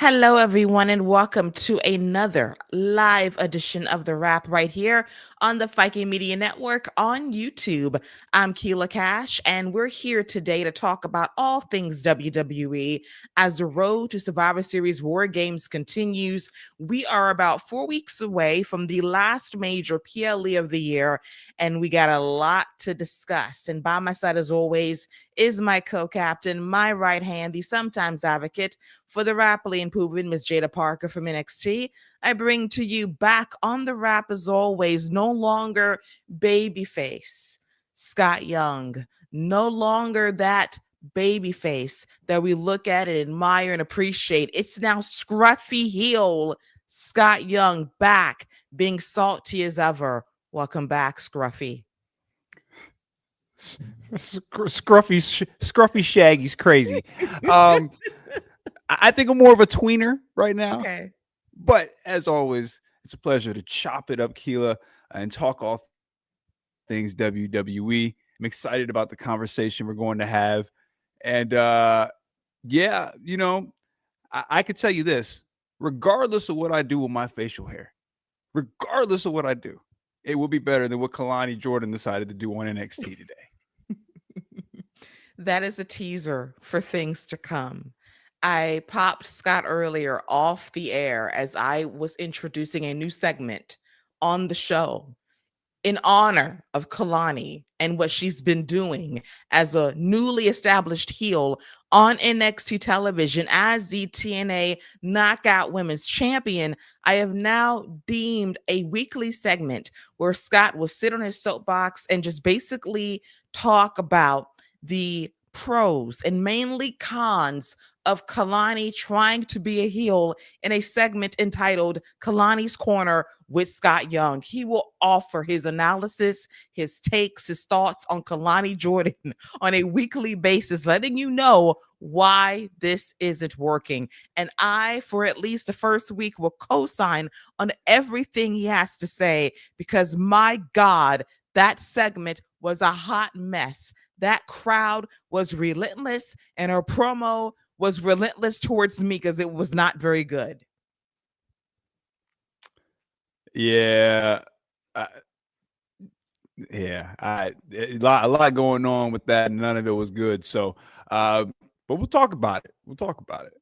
Hello, everyone, and welcome to another live edition of The Wrap right here on the Viking Media Network on YouTube. I'm Keila Cash, and we're here today to talk about all things WWE as the road to Survivor Series War Games continues. We are about 4 weeks away from the last major PLE of the year, and we got a lot to discuss. And by my side, as always, is my co-captain, my right hand, the sometimes advocate for the rapidly improving Miss Jada Parker from NXT. I bring to you back on the wrap as always, no longer babyface Scott Young, no longer that babyface that we look at and admire and appreciate. It's now scruffy heel Scott Young back, being salty as ever. Welcome back, Scruffy. Scruffy Shaggy's crazy. I think I'm more of a tweener right now. Okay. But as always, it's a pleasure to chop it up, Keila, and talk all things WWE. I'm excited about the conversation we're going to have. And yeah, I could tell you this, regardless of what I do with my facial hair, regardless of what I do, it will be better than what Kalani Jordan decided to do on NXT today. That is a teaser for things to come. I popped Scott earlier off the air as I was introducing a new segment on the show in honor of Kalani and what she's been doing as a newly established heel on NXT television as the TNA Knockout Women's Champion. I have now deemed a weekly segment where Scott will sit on his soapbox and just basically talk about the pros and mainly cons of Kalani trying to be a heel in a segment entitled Kalani's Corner with Scott Young. He will offer his analysis, his takes, his thoughts on Kalani Jordan on a weekly basis, letting you know why this isn't working. And I, for at least the first week, will co-sign on everything he has to say because, my God, that segment was a hot mess. That crowd was relentless, and her promo was relentless towards me because it was not very good. Yeah. I, a lot going on with that, and none of it was good. So, but we'll talk about it. We'll talk about it.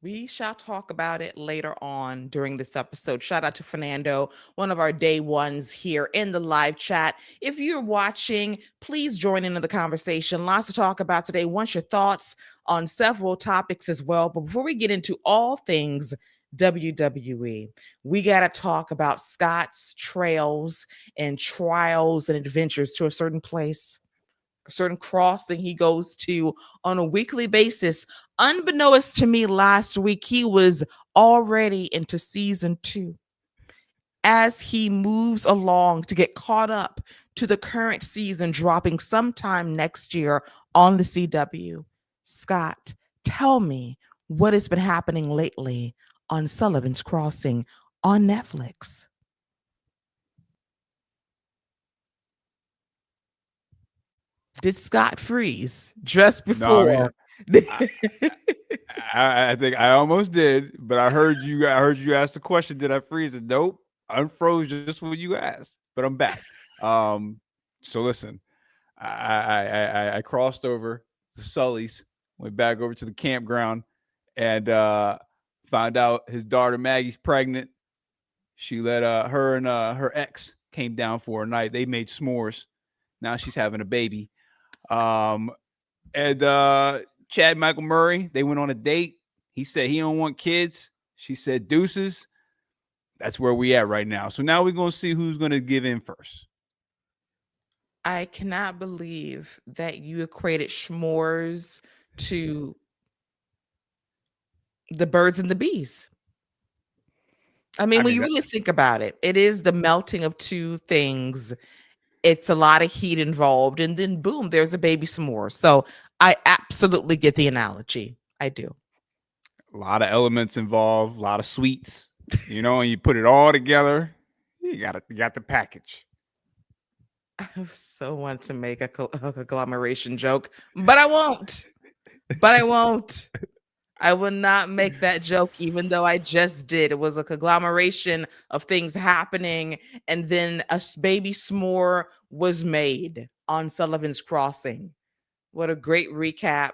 We shall talk about it later on during this episode. Shout out to Fernando, one of our day ones here in the live chat. If you're watching, please join into the conversation. Lots to talk about today. Want your thoughts on several topics as well. But before we get into all things WWE, we got to talk about Scott's trails and trials and adventures to a certain place, a certain crossing he goes to on a weekly basis. Unbeknownst to me, last week he was already into season 2 as he moves along to get caught up to the current season dropping sometime next year on the CW. Scott, tell me what has been happening lately on Sullivan's Crossing on Netflix. Did Scott freeze just No, I before? mean, I think I almost did, but I heard you. I heard you ask the question. Did I freeze it? Nope, unfroze just when you asked. But I'm back. So listen, I crossed over the Sullys, went back over to the campground, and found out his daughter Maggie's pregnant. She let her and her ex came down for a night. They made s'mores. Now she's having a baby. Um, and Chad Michael Murray, they went on a date. He said he don't want kids. She said deuces. That's where we at right now. So now we're gonna see who's gonna give in first. I cannot believe that you equated s'mores to the birds and the bees. I mean, I when mean you that. really think about it, it is the melting of two things. It's a lot of heat involved, and then boom, there's a baby s'more. So I absolutely get the analogy. I do. A lot of elements involved, a lot of sweets, and you put it all together, you got the package. I so want to make a agglomeration joke, but I won't. But I won't. I will not make that joke, even though I just did. It was a conglomeration of things happening, and then baby s'more was made on Sullivan's Crossing. What a great recap.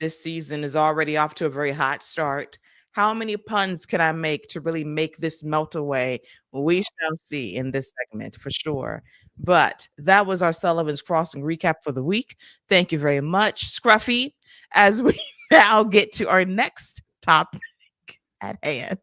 This season is already off to a very hot start. How many puns can I make to really make this melt away? We shall see in this segment for sure. But that was our Sullivan's Crossing recap for the week. Thank you very much, Scruffy, as we now get to our next topic at hand,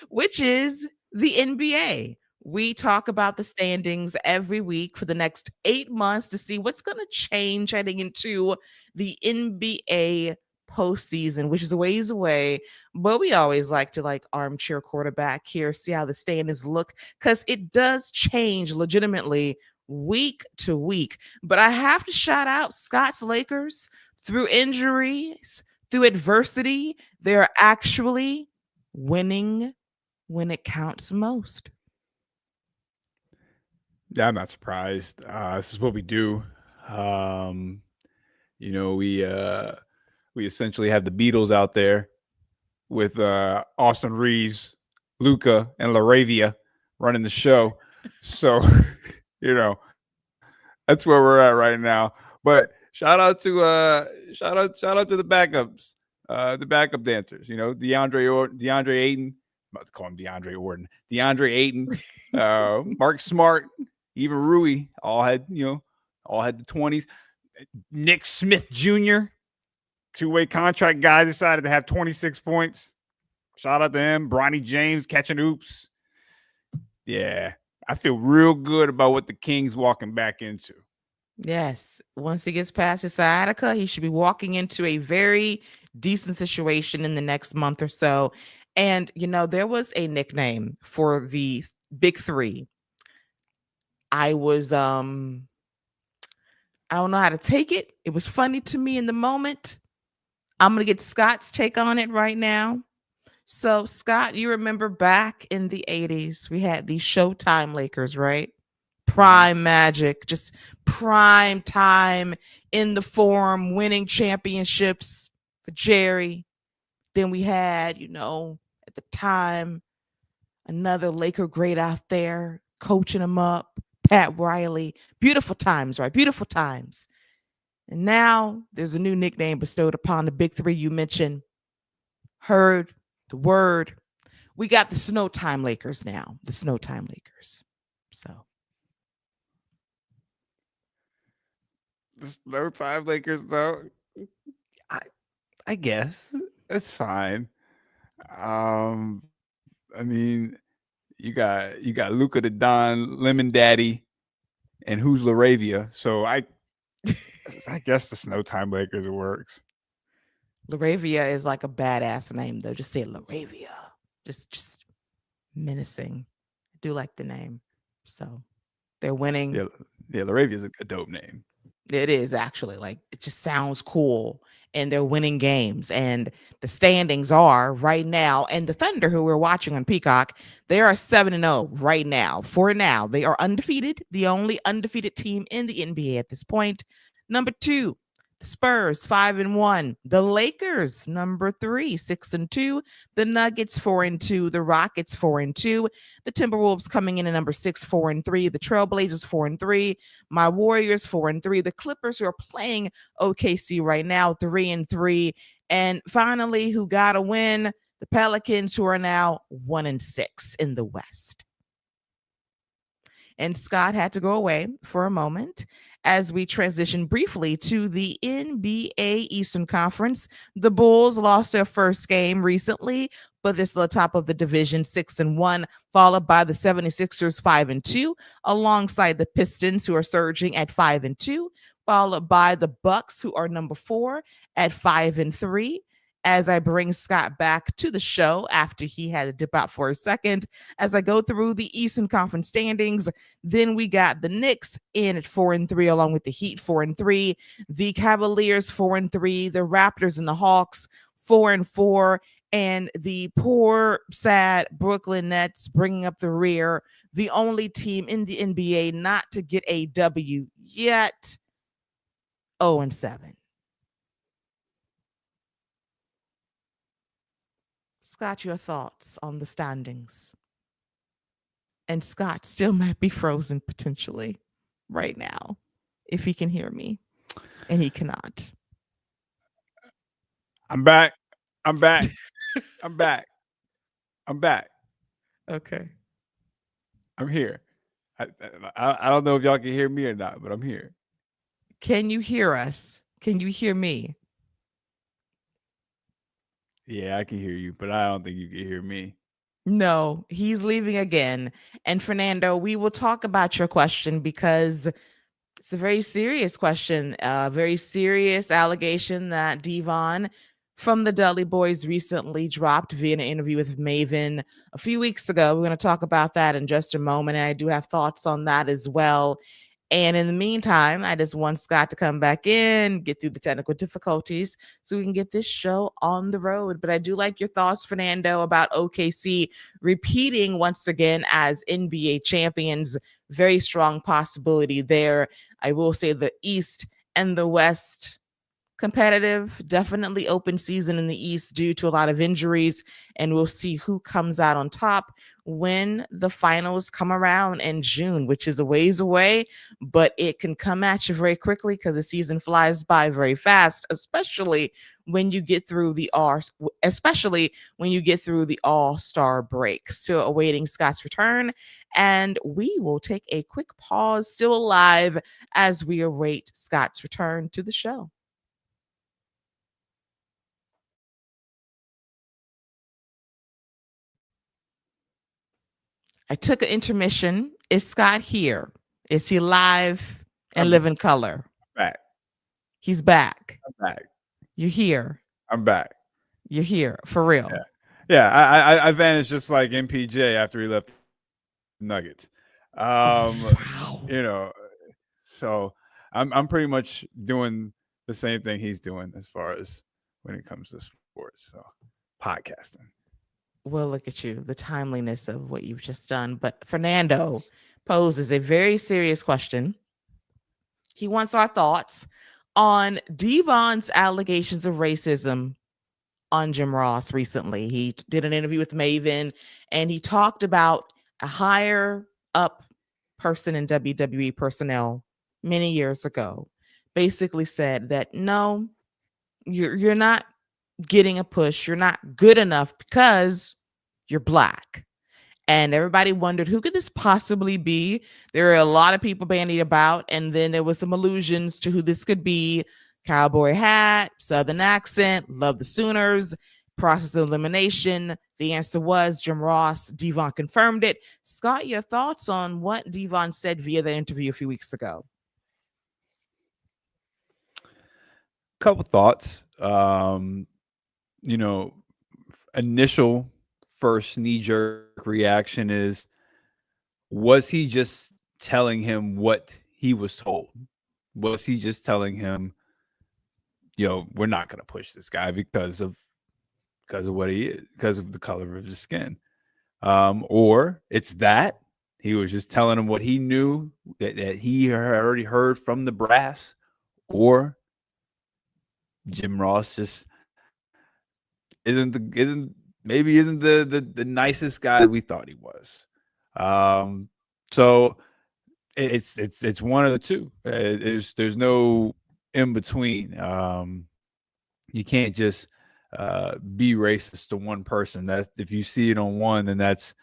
which is the NBA. We talk about the standings every week for the next 8 months to see what's going to change heading into the NBA postseason, which is a ways away. But we always like to armchair quarterback here, see how the standings look, because it does change legitimately week to week. But I have to shout out Scott's Lakers. Through injuries, through adversity, they're actually winning when it counts most. Yeah, I'm not surprised. This is what we do. You know, we essentially have the Beatles out there with Austin Reeves, Luca, and Laravia running the show. So, you know, that's where we're at right now. But shout out to the backups, the backup dancers. You know, DeAndre Ayton. I'm about to call him DeAndre Orton. DeAndre Ayton, Mark Smart, even Rui, all had the 20s. Nick Smith Jr., two-way contract guy, decided to have 26 points. Shout out to him. Bronny James catching oops. Yeah, I feel real good about what the Kings walking back into. Yes. Once he gets past his sciatica, he should be walking into a very decent situation in the next month or so. And, there was a nickname for the big three. I don't know how to take it. It was funny to me in the moment. I'm going to get Scott's take on it right now. So, Scott, you remember back in the 80s, we had these Showtime Lakers, right? Prime Magic, just prime time in the form, winning championships for Jerry. Then we had, at the time, another Laker great out there coaching them up, Pat Riley. Beautiful times, right? Beautiful times. And now there's a new nickname bestowed upon the big three you mentioned. Heard the word. We got the Snowtime Lakers now. The Snowtime Lakers. So. The Snowtime Lakers, though, I guess it's fine. I mean, you got Luca the Don, Lemon Daddy, and who's Laravia. So I guess the Snowtime Lakers works. Laravia is like a badass name, though. Just say Laravia. Just menacing. I do like the name. So they're winning. Yeah, Laravia is a dope name. It is actually, it just sounds cool. And they're winning games. And the standings are right now. And the Thunder, who we're watching on Peacock, they are 7-0 right now. For now, they are undefeated. The only undefeated team in the NBA at this point. Number 2, the Spurs, 5-1. The Lakers, number 3, 6-2. The Nuggets, 4-2. The Rockets, 4-2. The Timberwolves coming in at number 6, 4-3. The Trailblazers, 4-3. My Warriors, 4-3. The Clippers, who are playing OKC right now, 3-3. And finally, who got a win? The Pelicans, who are now 1-6 in the West. And Scott had to go away for a moment as we transition briefly to the NBA Eastern Conference. The Bulls lost their first game recently, but they're still atop of the division, 6-1, followed by the 76ers, 5-2, alongside the Pistons, who are surging at 5-2, followed by the Bucks, who are number 4 at 5-3. As I bring Scott back to the show after he had to dip out for a second, as I go through the Eastern Conference standings, then we got the Knicks in at 4-3, along with the Heat 4-3, the Cavaliers 4-3, the Raptors and the Hawks 4-4, and the poor, sad Brooklyn Nets bringing up the rear, the only team in the NBA not to get a W yet, 0-7. Scott, your thoughts on the standings? And Scott still might be frozen potentially right now if he can hear me, and he cannot. I'm back. I'm back. I'm back. I'm back. Okay. I'm here. I don't know if y'all can hear me or not, but I'm here. Can you hear us? Can you hear me? Yeah, I can hear you, but I don't think you can hear me. No, he's leaving again. And Fernando, we will talk about your question because it's a very serious question, a very serious allegation that Devon from the Dudley Boys recently dropped via an interview with Maven a few weeks ago. We're going to talk about that in just a moment. And I do have thoughts on that as well. And in the meantime, I just want Scott to come back in, get through the technical difficulties so we can get this show on the road. But I do like your thoughts, Fernando, about OKC repeating once again as NBA champions. Very strong possibility there. I will say the East and the West competitive, definitely open season in the East due to a lot of injuries, and we'll see who comes out on top when the finals come around in June, which is a ways away, but it can come at you very quickly because the season flies by very fast, especially when you get through the All-Star break. Still awaiting Scott's return, and we will take a quick pause, still live, as we await Scott's return to the show. I took an intermission. Is Scott here? Is he live and I'm live in color? back. He's back. I'm back. You're here. I'm back. You're here for real. Yeah. Yeah, I vanished just like MPJ after he left the Nuggets. Wow. You know, so I'm pretty much doing the same thing he's doing as far as when it comes to sports. So podcasting. Well, look at you, the timeliness of what you've just done. But Fernando poses a very serious question. He wants our thoughts on Devon's allegations of racism on Jim Ross recently. He did an interview with Maven and he talked about a higher up person in WWE personnel many years ago. Basically said that no, you're not getting a push. You're not good enough because you're black. And everybody wondered who could this possibly be. There are a lot of people bandied about, and then there was some allusions to who this could be. Cowboy hat, southern accent, love the Sooners, process of elimination. The answer was Jim Ross. Devon confirmed it. Scott, your thoughts on what Devon said via the interview a few weeks ago? Couple thoughts. Initial first knee jerk reaction is, was he just telling him what he was told? Was he just telling him, we're not going to push this guy because of what he is, because of the color of his skin? Or it's that he was just telling him what he knew that he already heard from the brass, or Jim Ross just isn't the nicest guy we thought he was. So it's one of the two. There's no in between. You can't just be racist to one person. That's, if you see it on one, then that's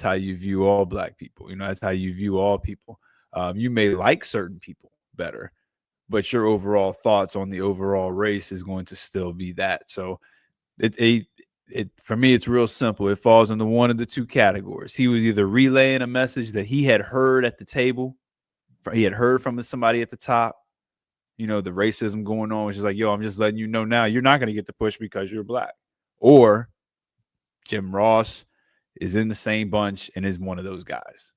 how you view all black people. That's how you view all people. You may like certain people better, but your overall thoughts on the overall race is going to still be that. So it for me, it's real simple. It falls into one of the two categories. He was either relaying a message that he had heard at the table, he had heard from somebody at the top, the racism going on, which is like, I'm just letting you know now, you're not going to get the push because you're black. Or Jim Ross is in the same bunch and is one of those guys.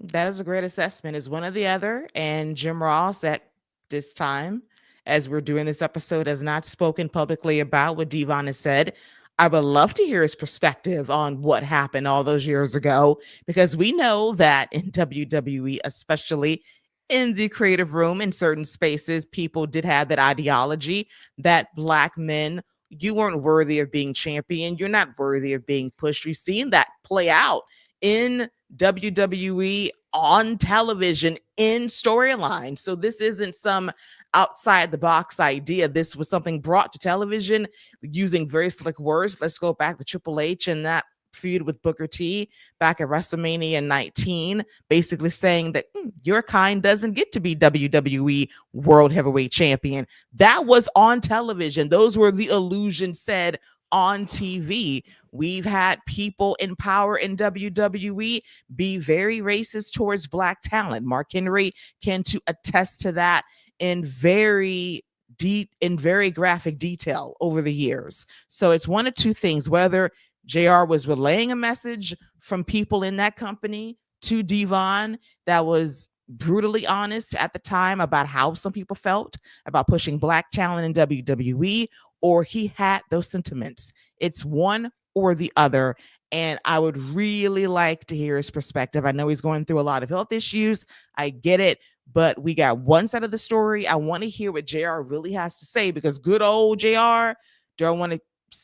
That is a great assessment. Is one or the other. And Jim Ross at this time, as we're doing this episode, has not spoken publicly about what Devon has said. I would love to hear his perspective on what happened all those years ago, because we know that in WWE, especially in the creative room, in certain spaces, people did have that ideology that black men, you weren't worthy of being champion. You're not worthy of being pushed. We've seen that play out in WWE on television in storyline. So this isn't some outside the box idea. This was something brought to television using very slick words. Let's go back to Triple H and that feud with Booker T back at WrestleMania 19, basically saying that your kind doesn't get to be WWE World Heavyweight Champion. That was on television. Those were the illusions said on TV. We've had people in power in WWE be very racist towards Black talent. Mark Henry can to attest to that in very deep, in very graphic detail over the years. So it's one of two things: whether JR was relaying a message from people in that company to Devon that was brutally honest at the time about how some people felt about pushing Black talent in WWE, or he had those sentiments. It's one or the other. And I would really like to hear his perspective. I know he's going through a lot of health issues. I get it. But we got one side of the story. I want to hear what JR really has to say, because good old JR, do I want to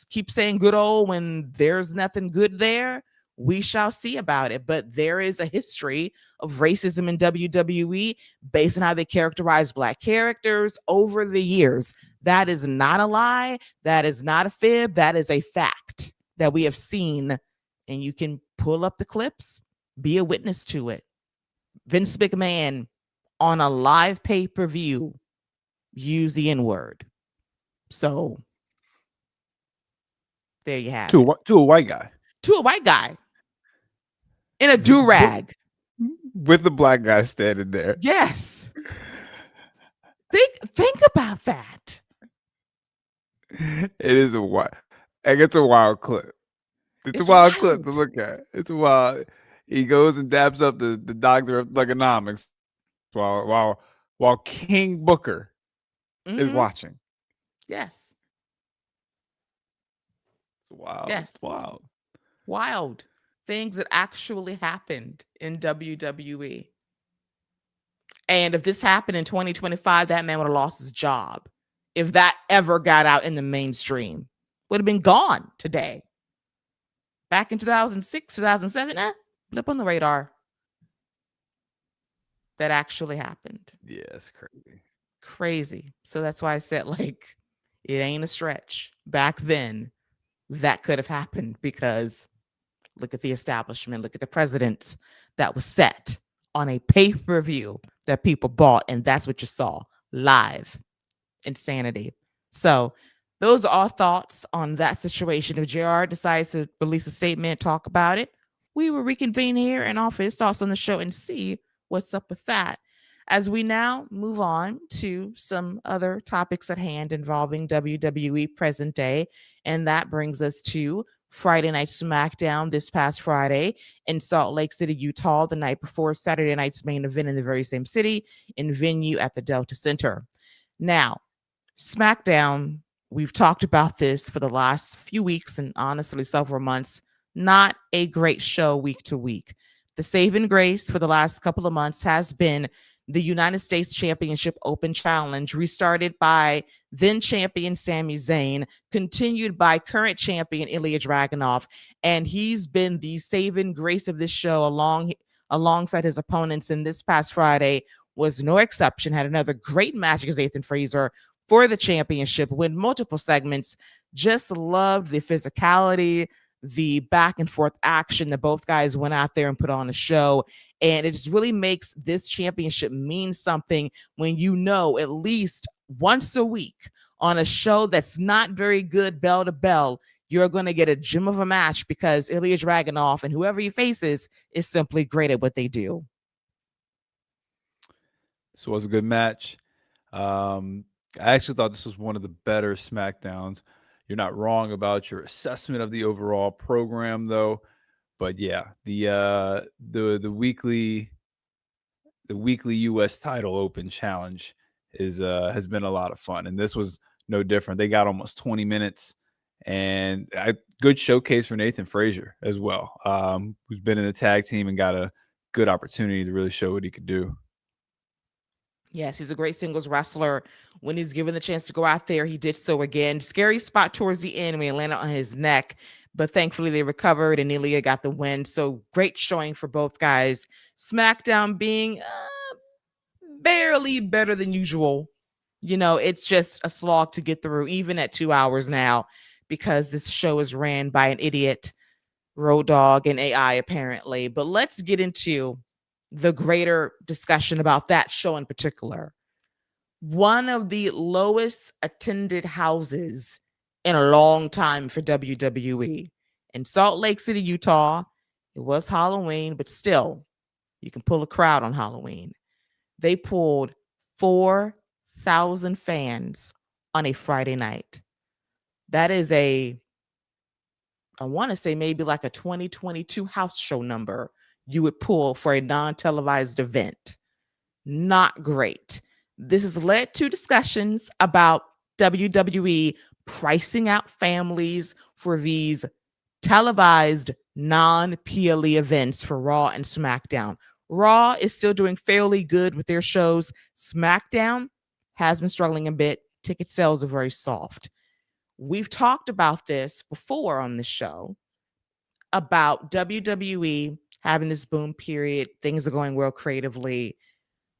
keep saying good old when there's nothing good there? We shall see about it. But there is a history of racism in WWE based on how they characterize Black characters over the years. That is not a lie. That is not a fib. That is a fact that we have seen. And you can pull up the clips, be a witness to it. Vince McMahon on a live pay-per-view use the N-word. So there you have it. To a white guy. To a white guy in a do-rag. With the Black guy standing there. Yes. Think about that. It is a wild. It's a wild clip. It's a wild clip to look at. It's a wild. He goes and dabs up the doctor of thugonomics while King Booker is watching. Yes. It's wild. Yes. It's wild. Wild things that actually happened in WWE. And if this happened in 2025, that man would have lost his job. If that ever got out in the mainstream, would have been gone today. Back in 2006, 2007, blip on the radar. That actually happened. Yeah, it's crazy. Crazy. So that's why I said, like, it ain't a stretch. Back then, that could have happened, because look at the establishment, look at the precedents that was set on a pay-per-view that people bought, and that's what you saw live. Insanity. So those are our thoughts on that situation. If JR decides to release a statement, talk about it, we will reconvene here and offer his thoughts on the show and see what's up with that. As we now move on to some other topics at hand involving WWE present day, and that brings us to Friday Night SmackDown this past Friday in Salt Lake City, Utah, the night before Saturday night's main event in the very same city in venue at the Delta Center. Now, SmackDown, we've talked about this for the last few weeks and honestly several months. Not a great show week to week. The saving grace for the last couple of months has been the United States Championship Open Challenge, restarted by then champion Sami Zayn, continued by current champion Ilya Dragunov, and he's been the saving grace of this show alongside his opponents. And this past Friday was no exception. Had another great match against Nathan Fraser for the championship, win multiple segments. Just loved the physicality, the back and forth action that both guys went out there and put on a show. And it just really makes this championship mean something when you know at least once a week on a show that's not very good bell to bell, you're going to get a gem of a match, because Ilya Dragunov and whoever he faces is simply great at what they do. This was a good match. I actually thought this was one of the better SmackDowns. You're not wrong about your assessment of the overall program, though. But yeah, the weekly U.S. title open challenge has been a lot of fun, and this was no different. They got almost 20 minutes, and a good showcase for Nathan Fraser as well, who's been in the tag team and got a good opportunity to really show what he could do. Yes, he's a great singles wrestler. When he's given the chance to go out there, he did so again. Scary spot towards the end when he landed on his neck, but thankfully they recovered and Ilya got the win. So great showing for both guys. SmackDown being barely better than usual. It's just a slog to get through, even at 2 hours now, because this show is ran by an idiot, Road Dog, and AI apparently. But let's get into the greater discussion about that show in particular. One of the lowest attended houses in a long time for WWE in Salt Lake City, Utah. It was Halloween, but still, you can pull a crowd on Halloween. They pulled 4,000 fans on a Friday night. That is I want to say maybe like a 2022 house show number you would pull for a non televised event. Not great. This has led to discussions about WWE pricing out families for these televised non PLE events for Raw and SmackDown. Raw is still doing fairly good with their shows. SmackDown has been struggling a bit. Ticket sales are very soft. We've talked about this before on the show about WWE having this boom period. Things are going well creatively.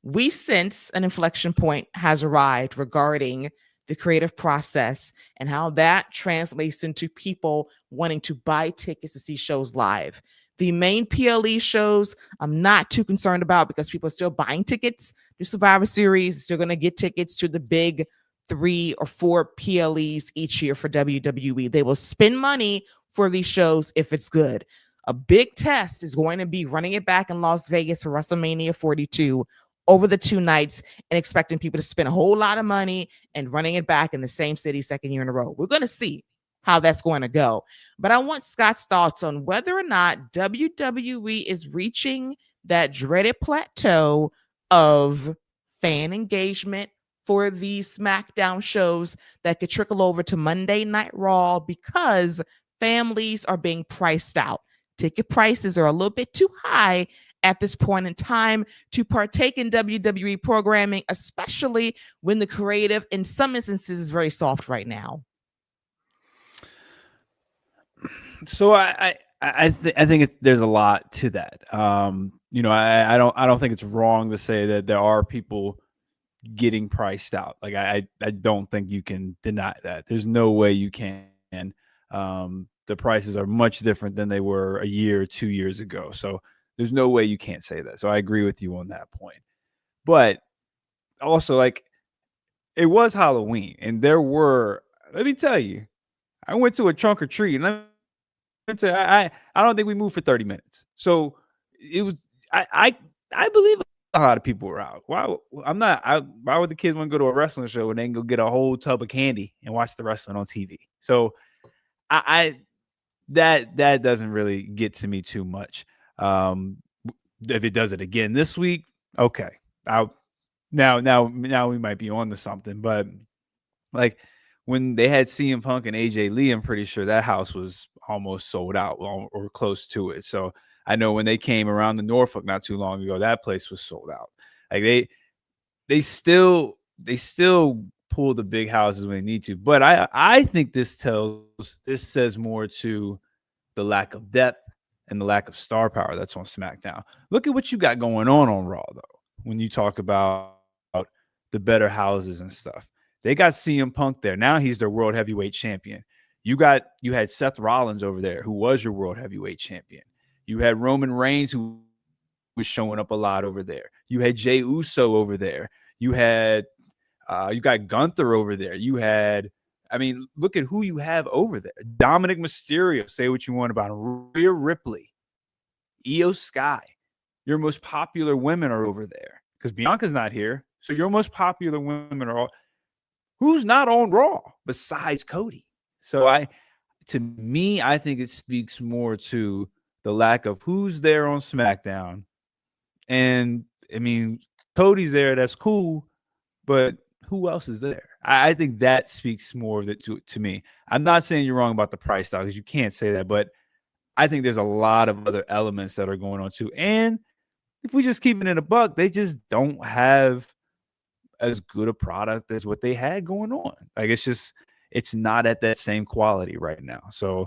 We sense an inflection point has arrived regarding the creative process and how that translates into people wanting to buy tickets to see shows live. The main PLE shows I'm not too concerned about because people are still buying tickets to Survivor Series, still going to get tickets to the big 3 or 4 PLEs each year for WWE. They will spend money for these shows if it's good. A big test is going to be running it back in Las Vegas for WrestleMania 42 over the 2 nights and expecting people to spend a whole lot of money and running it back in the same city second year in a row. We're going to see how that's going to go. But I want Scott's thoughts on whether or not WWE is reaching that dreaded plateau of fan engagement for these SmackDown shows that could trickle over to Monday Night Raw because families are being priced out. Ticket prices are a little bit too high at this point in time to partake in WWE programming, especially when the creative, in some instances, is very soft right now. So I think there's a lot to that. I don't think it's wrong to say that there are people getting priced out. Like I don't think you can deny that. There's no way you can. The prices are much different than they were a year or 2 years ago. So there's no way you can't say that. So I agree with you on that point. But also, like, it was Halloween, and there were. Let me tell you, I went to a trunk or treat, and let me tell you, I don't think we moved for 30 minutes. So it was. I believe a lot of people were out. Why would the kids want to go to a wrestling show and then go get a whole tub of candy and watch the wrestling on TV? So that doesn't really get to me too much. If it does it again this week, okay. Now we might be on to something. But like when they had CM Punk and AJ Lee, I'm pretty sure that house was almost sold out or close to it. So I know when they came around the Norfolk not too long ago, that place was sold out. Like they still pull the big houses when they need to. But I think this says more to the lack of depth and the lack of star power that's on SmackDown. Look at what you got going on Raw, though, when you talk about the better houses and stuff. They got CM Punk there. Now he's their world heavyweight champion. You had Seth Rollins over there, who was your world heavyweight champion. You had Roman Reigns, who was showing up a lot over there. You had Jey Uso over there. You got Gunther over there. Look at who you have over there. Dominic Mysterio, say what you want about him. Rhea Ripley, Io Sky. Your most popular women are over there because Bianca's not here. So your most popular women are all. Who's not on Raw besides Cody? So to me, I think it speaks more to the lack of who's there on SmackDown. And Cody's there. That's cool. But who else is there? I think that speaks more of it to me. I'm not saying you're wrong about the price tag because you can't say that, but I think there's a lot of other elements that are going on too. And if we just keep it in a buck, they just don't have as good a product as what they had going on. Like it's not at that same quality right now. So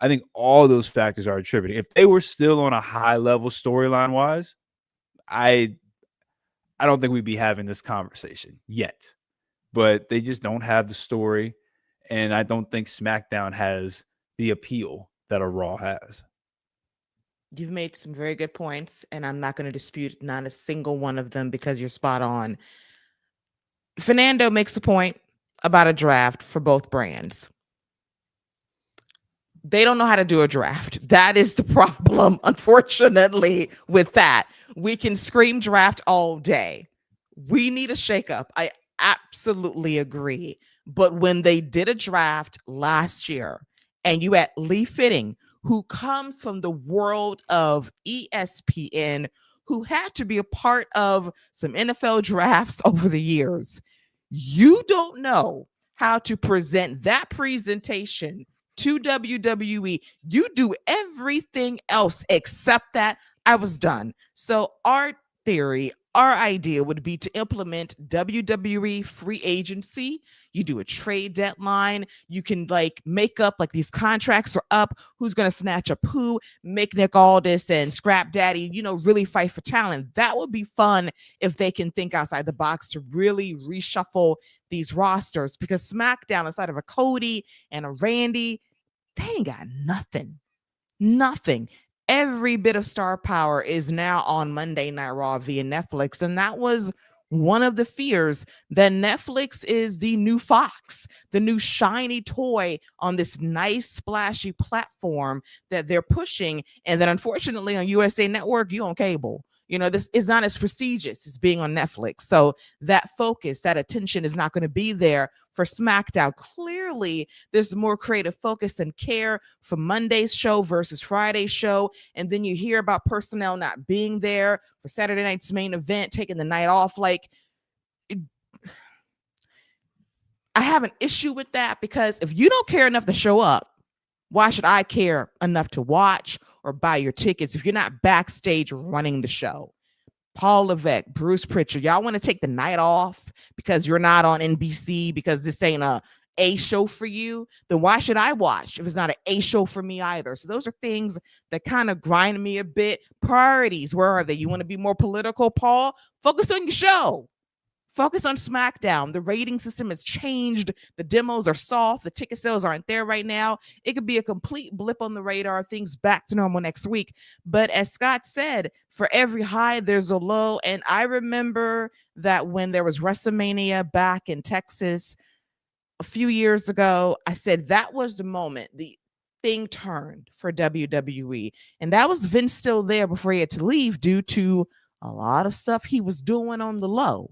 I think all those factors are attributing. If they were still on a high level storyline wise, I I don't think we'd be having this conversation yet. But they just don't have the story, and I don't think SmackDown has the appeal that a Raw has. You've made some very good points, and I'm not going to dispute not a single one of them because you're spot on. Fernando makes a point about a draft for both brands. They don't know how to do a draft. That is the problem, unfortunately, with that. We can scream draft all day. We need a shakeup. I absolutely agree. But when they did a draft last year, and you had Lee Fitting, who comes from the world of ESPN, who had to be a part of some NFL drafts over the years, you don't know how to present that presentation to WWE. You do everything else except that. I was done. So our theory, our idea would be to implement WWE free agency. You do a trade deadline. You can like make up like these contracts are up. Who's going to snatch up who? Make Nick Aldis and Scrap Daddy, really fight for talent. That would be fun if they can think outside the box to really reshuffle these rosters, because SmackDown, inside of a Cody and a Randy, they ain't got nothing. Nothing. Every bit of star power is now on Monday Night Raw via Netflix. And that was one of the fears, that Netflix is the new Fox, the new shiny toy on this nice, splashy platform that they're pushing. And then unfortunately on USA Network, you on cable. This is not as prestigious as being on Netflix. So that focus, that attention is not going to be there for SmackDown. Clearly, there's more creative focus and care for Monday's show versus Friday's show. And then you hear about personnel not being there for Saturday night's main event, taking the night off. I have an issue with that, because if you don't care enough to show up, why should I care enough to watch or buy your tickets if you're not backstage running the show? Paul Levesque, Bruce Pritchard, y'all want to take the night off because you're not on NBC, because this ain't a show for you? Then why should I watch if it's not an A show for me either? So those are things that kind of grind me a bit. Priorities, where are they? You want to be more political, Paul? Focus on your show. Focus on SmackDown. The rating system has changed. The demos are soft. The ticket sales aren't there right now. It could be a complete blip on the radar. Things back to normal next week. But as Scott said, for every high, there's a low. And I remember that when there was WrestleMania back in Texas a few years ago, I said that was the moment the thing turned for WWE. And that was Vince still there before he had to leave due to a lot of stuff he was doing on the low.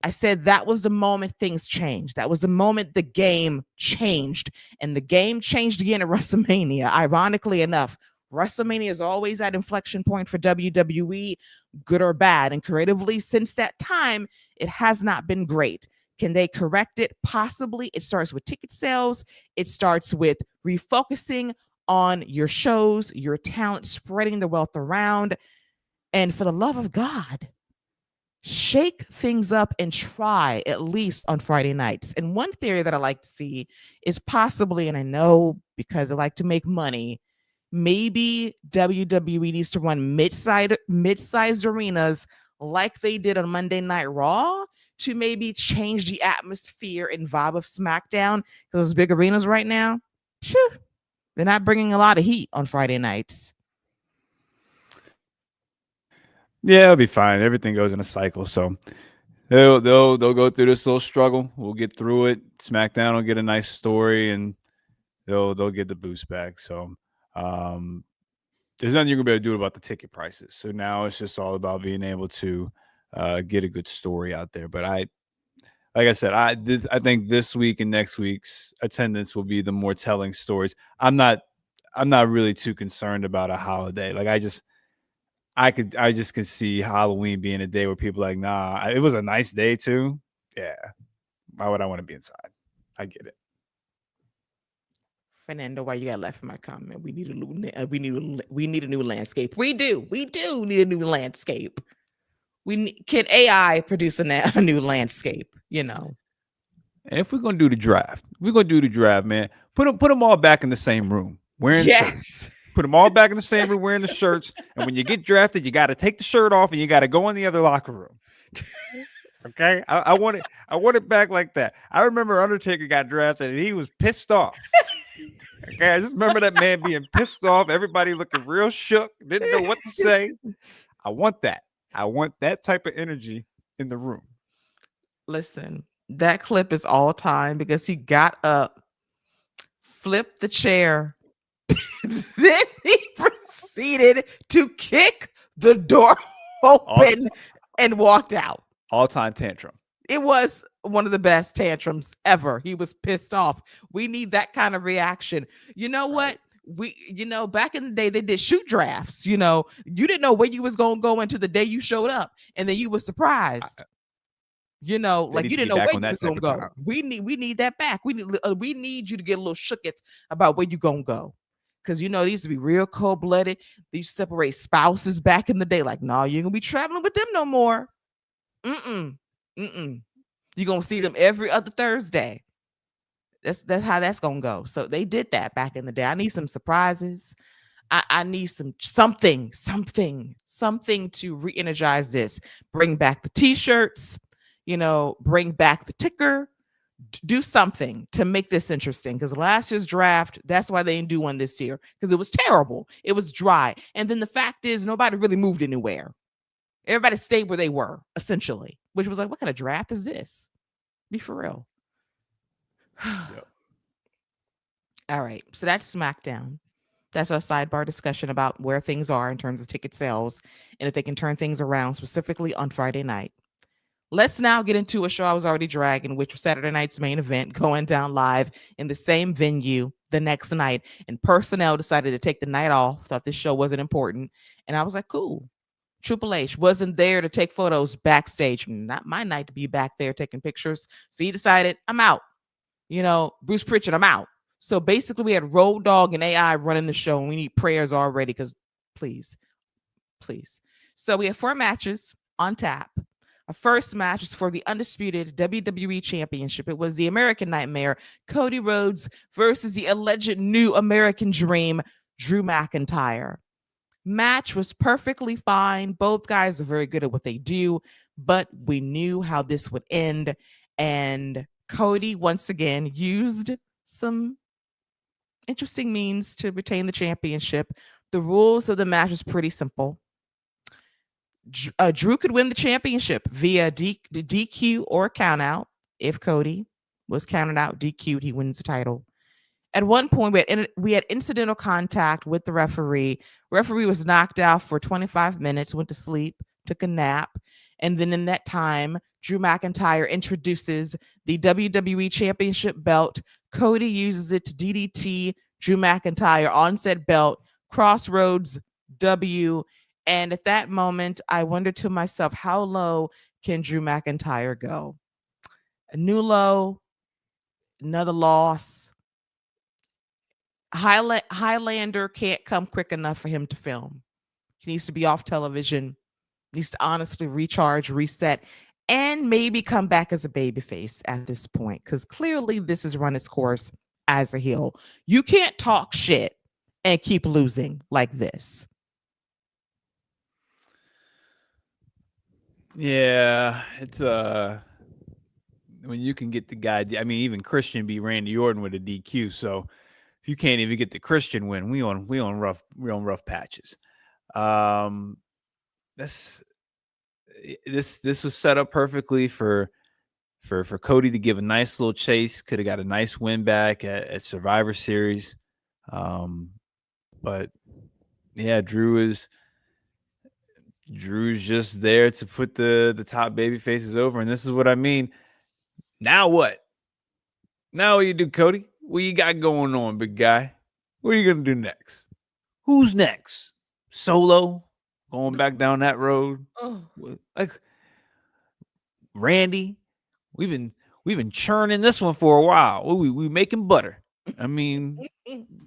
I said that was the moment things changed. That was the moment the game changed. And the game changed again at WrestleMania. Ironically enough, WrestleMania is always that inflection point for WWE, good or bad. And creatively, since that time, it has not been great. Can they correct it? Possibly. It starts with ticket sales. It starts with refocusing on your shows, your talent, spreading the wealth around. And for the love of God, shake things up and try at least on Friday nights. And one theory that I like to see is possibly, and I know because I like to make money, maybe WWE needs to run mid-sized arenas like they did on Monday Night Raw to maybe change the atmosphere and vibe of SmackDown. Because those big arenas right now, they're not bringing a lot of heat on Friday nights. Yeah, it'll be fine. Everything goes in a cycle, so they'll go through this little struggle. We'll get through it. SmackDown will get a nice story, and they'll get the boost back. So there's nothing you're gonna be able to do about the ticket prices. So now it's just all about being able to get a good story out there. But like I said, I think this week and next week's attendance will be the more telling stories. I'm not really too concerned about a holiday. Like I just could see Halloween being a day where people are like, nah, it was a nice day too. Yeah. Why would I want to be inside? I get it. Fernando, why you got left in my comment? We need a new landscape. We do need a new landscape. Can AI produce a new landscape? And if we're gonna do the draft, man. Put them all back in the same room wearing shirts. Yes. Put them all back in the same room wearing the shirts. And when you get drafted, you got to take the shirt off and you got to go in the other locker room. Okay, I want it. I want it back like that. I remember Undertaker got drafted and he was pissed off. Okay, I just remember that man being pissed off. Everybody looking real shook, didn't know what to say. I want that. I want that type of energy in the room. Listen, that clip is all time because he got up, flipped the chair, then he proceeded to kick the door open and walked out. All-time tantrum. It was one of the best tantrums ever. He was pissed off. We need that kind of reaction. You know what? Back in the day, they did shoot drafts. You didn't know where you was going to go into the day you showed up. And then you were surprised. You didn't know where you was going to go. We need that back. We need you to get a little shooketh about where you going to go. Because, these used to be real cold-blooded. They used to separate spouses back in the day. Like, no, you ain't going to be traveling with them no more. You're going to see them every other Thursday. That's how that's going to go. So they did that back in the day. I need some surprises. I need something to re-energize this. Bring back the T-shirts, bring back the ticker. Do something to make this interesting, because last year's draft, that's why they didn't do one this year, because it was terrible. It was dry. And then the fact is, nobody really moved anywhere. Everybody stayed where they were, essentially, which was like, what kind of draft is this? Be for real. Yep. All right. So that's SmackDown. That's our sidebar discussion about where things are in terms of ticket sales and if they can turn things around, specifically on Friday night. Let's now get into a show I was already dragging, which was Saturday night's main event, going down live in the same venue the next night. And personnel decided to take the night off, thought this show wasn't important. And I was like, cool. Triple H wasn't there to take photos backstage. Not my night to be back there taking pictures. So he decided, I'm out. Bruce Pritchard, I'm out. So basically we had Road Dogg and AI running the show, and we need prayers already because please. So we have 4 matches on tap. Our first match is for the undisputed WWE Championship. It was the American Nightmare, Cody Rhodes, versus the alleged new American Dream, Drew McIntyre. Match was perfectly fine. Both guys are very good at what they do, but we knew how this would end. And Cody, once again, used some interesting means to retain the championship. The rules of the match is pretty simple. Drew could win the championship via DQ or countout. If Cody was counted out, DQ'd, he wins the title. At one point, we had incidental contact with the referee. Referee was knocked out for 25 minutes, went to sleep, took a nap. And then in that time, Drew McIntyre introduces the WWE Championship belt. Cody uses it to DDT Drew McIntyre on said belt. Crossroads W. And at that moment, I wondered to myself, how low can Drew McIntyre go? A new low, another loss. Highlander can't come quick enough for him to film. He needs to be off television. Needs to honestly recharge, reset, and maybe come back as a babyface at this point, because clearly this has run its course as a heel. You can't talk shit and keep losing like this. Yeah, it's when you can get the guy. I mean, even Christian beat Randy Orton with a DQ. So if you can't even get the Christian win, we on rough patches. This was set up perfectly for Cody to give a nice little chase. Could have got a nice win back at Survivor Series. But yeah, Drew's just there to put the top baby faces over. And this is what I mean. Now what? Now what you do, Cody? What you got going on, big guy? What are you going to do next? Who's next? Solo? Going back down that road? Like Randy? We've been churning this one for a while. We making butter. I mean,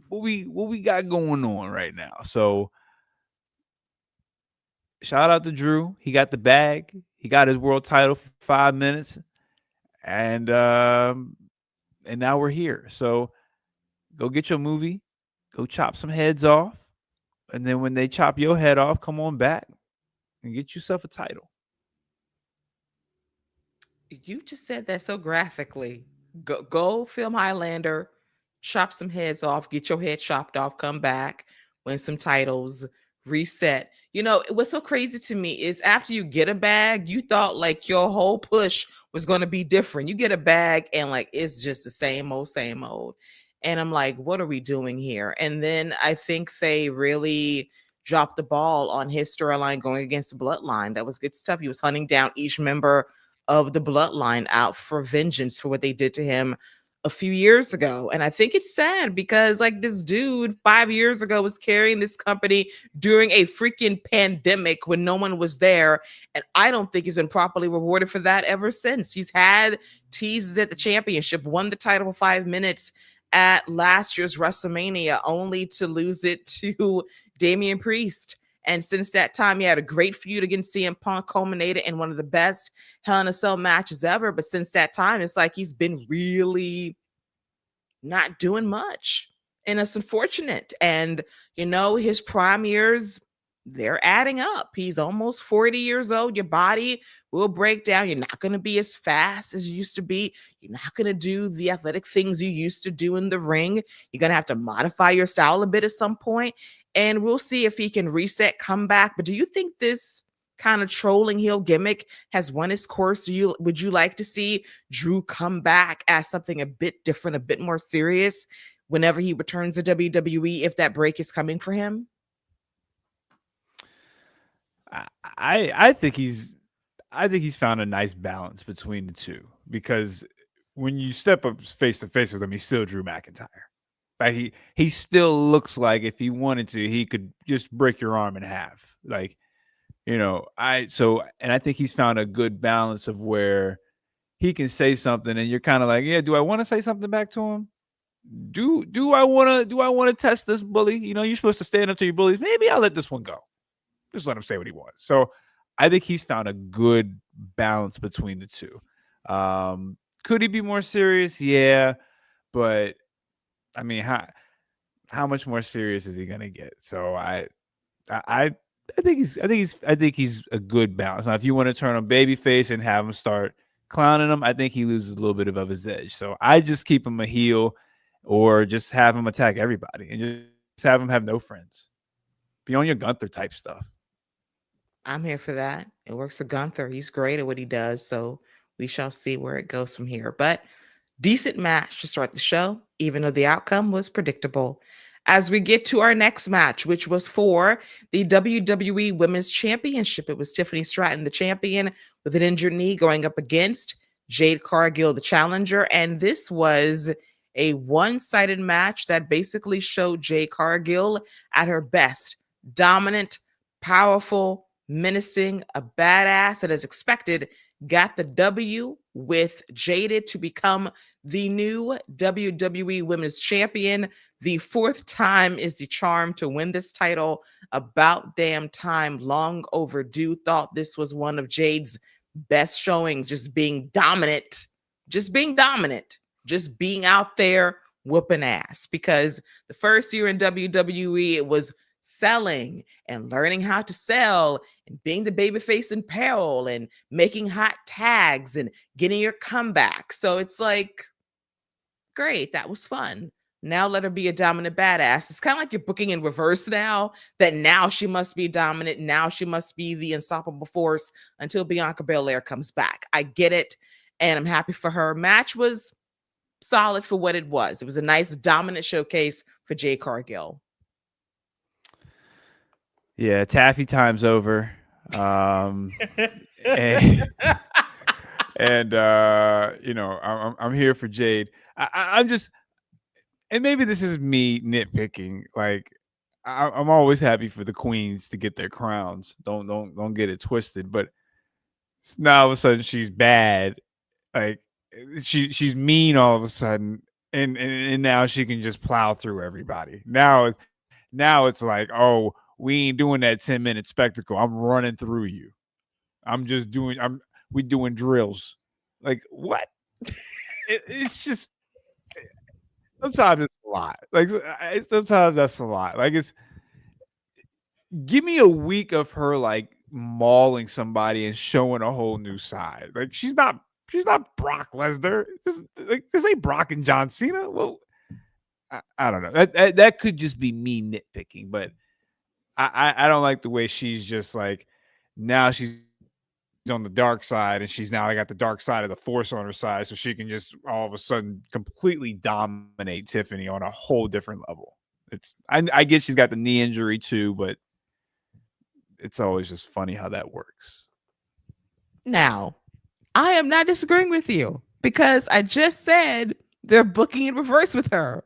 what we got going on right now? So shout out to Drew. He got the bag. He got his world title for 5 minutes, and now we're here. So go get your movie, go chop some heads off, and then when they chop your head off, come on back and get yourself a title. You just said that so graphically. Go film Highlander, chop some heads off, get your head chopped off, come back, win some titles, reset. You know, what's so crazy to me is after you get a bag, you thought like your whole push was going to be different. You get a bag and like it's just the same old, same old. And I'm like, what are we doing here? And then I think they really dropped the ball on his storyline going against the Bloodline. That was good stuff. He was hunting down each member of the Bloodline out for vengeance for what they did to him a few years ago. And I think it's sad because like this dude 5 years ago was carrying this company during a freaking pandemic when no one was there. And I don't think he's been properly rewarded for that ever since. He's had teases at the championship, won the title for 5 minutes at last year's WrestleMania, only to lose it to Damian Priest. And since that time, he had a great feud against CM Punk, culminated in one of the best Hell in a Cell matches ever. But since that time, it's like he's been really not doing much. And it's unfortunate. And, you know, his prime years, they're adding up. He's almost 40 years old. Your body will break down. You're not going to be as fast as you used to be. You're not going to do the athletic things you used to do in the ring. You're going to have to modify your style a bit at some point. And we'll see if he can reset, come back. But do you think this kind of trolling heel gimmick has run its course? Would you like to see Drew come back as something a bit different, a bit more serious whenever he returns to WWE, if that break is coming for him? I think he's found a nice balance between the two, because when you step up face to face with him, he's still Drew McIntyre. Like he still looks like if he wanted to, he could just break your arm in half. Like, you know, and I think he's found a good balance of where he can say something and you're kind of like, yeah, do I want to say something back to him? Do I want to test this bully? You know, you're supposed to stand up to your bullies. Maybe I'll let this one go. Just let him say what he wants. So I think he's found a good balance between the two. Could he be more serious? Yeah, but I mean, how much more serious is he gonna get? So I think he's a good balance. Now, if you want to turn him babyface and have him start clowning him, I think he loses a little bit of his edge. So I just keep him a heel, or just have him attack everybody and just have him have no friends. Be on your Gunther type stuff. I'm here for that. It works for Gunther. He's great at what he does. So we shall see where it goes from here. But decent match to start the show, even though the outcome was predictable. As we get to our next match, which was for the WWE Women's Championship, it was Tiffany Stratton, the champion, with an injured knee, going up against Jade Cargill, the challenger. And this was a one-sided match that basically showed Jade Cargill at her best. Dominant, powerful, menacing, a badass that, as expected, got the W, with Jaded to become the new WWE Women's Champion. The fourth time is the charm to win this title. About damn time, long overdue. Thought this was one of Jade's best showings, just being dominant, just being dominant, just being out there whooping ass. Because the first year in WWE, it was selling and learning how to sell and being the babyface in peril and making hot tags and getting your comeback. So it's like, great, that was fun. Now let her be a dominant badass. It's kind of like you're booking in reverse now, that now she must be dominant. Now she must be the unstoppable force until Bianca Belair comes back. I get it, and I'm happy for her. Match was solid for what it was. It was a nice dominant showcase for Jade Cargill. Yeah, taffy time's over. And, you know, I'm here for Jade. I'm just, and maybe this is me nitpicking. Like, I'm always happy for the queens to get their crowns. Don't get it twisted. But now all of a sudden she's bad. Like, she's mean all of a sudden, and now she can just plow through everybody. Now it's like, oh, we ain't doing that 10-minute spectacle. I'm running through you. We doing drills. Like what? It's just sometimes it's a lot. Like sometimes that's a lot. Like it's give me a week of her like mauling somebody and showing a whole new side. Like she's not Brock Lesnar. This ain't Brock and John Cena. Well, I don't know. That could just be me nitpicking, but I don't like the way she's just like now she's on the dark side and she's now got the dark side of the force on her side, so she can just all of a sudden completely dominate Tiffany on a whole different level. I get she's got the knee injury too, but it's always just funny how that works. Now, I am not disagreeing with you because I just said they're booking in reverse with her.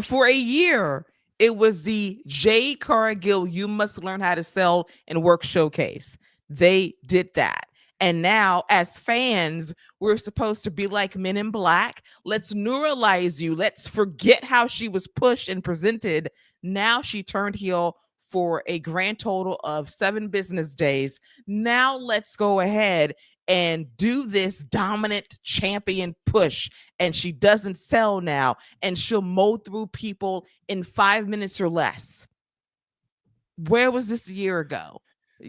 For a year, it was the Jade Cargill You Must Learn How to Sell and Work showcase. They did that. And now, as fans, we're supposed to be like Men in Black. Let's neuralize you. Let's forget how she was pushed and presented. Now she turned heel for a grand total of 7 business days. Now let's go ahead and do this dominant champion push. And she doesn't sell now. And she'll mow through people in 5 minutes or less. Where was this a year ago?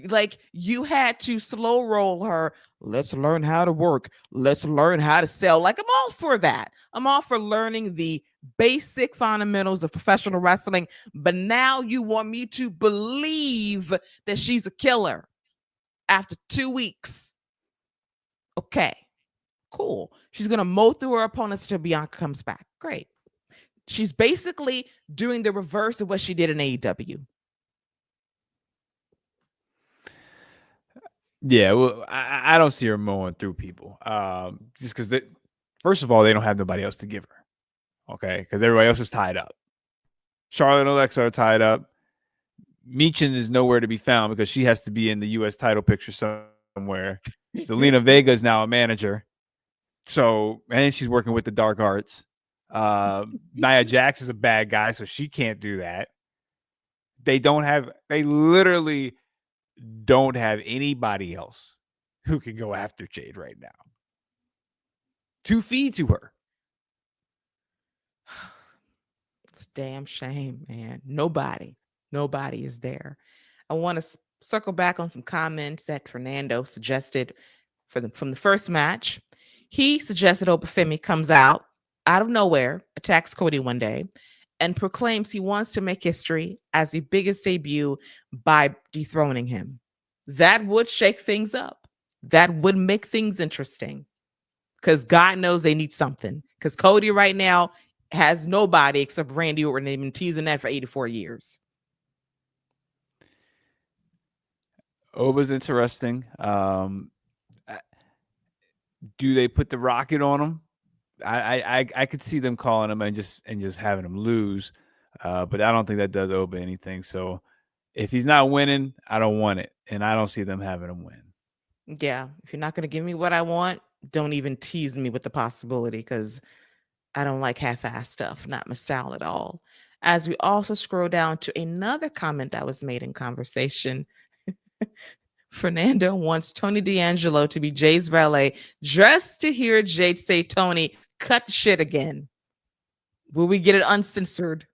Like you had to slow roll her. Let's learn how to work. Let's learn how to sell. Like I'm all for that. I'm all for learning the basic fundamentals of professional wrestling. But now you want me to believe that she's a killer after 2 weeks. Okay, cool. She's going to mow through her opponents till Bianca comes back. Great. She's basically doing the reverse of what she did in AEW. Yeah, well, I don't see her mowing through people. Just because, first of all, they don't have nobody else to give her. Okay, because everybody else is tied up. Charlotte and Alexa are tied up. Michin is nowhere to be found because she has to be in the U.S. title picture somewhere. Zelina Vega is now a manager. So, and she's working with the Dark Arts. Nia Jax is a bad guy, so she can't do that. They literally don't have anybody else who can go after Jade right now to feed to her. It's a damn shame, man. Nobody is there. I want to circle back on some comments that Fernando suggested from the first match. He suggested Obafemi comes out of nowhere, attacks Cody one day, and proclaims he wants to make history as the biggest debut by dethroning him. That would shake things up. That would make things interesting. Because God knows they need something. Because Cody right now has nobody except Randy Orton. They've been teasing that for 84 years. Oba's interesting. Do they put the rocket on him? I could see them calling him and just having him lose, but I don't think that does Oba anything. So if he's not winning, I don't want it, and I don't see them having him win. Yeah, if you're not going to give me what I want, don't even tease me with the possibility because I don't like half-assed stuff. Not my style at all. As we also scroll down to another comment that was made in conversation. Fernando wants Tony D'Angelo to be Jay's valet just to hear Jade say, Tony, cut the shit again. Will we get it uncensored?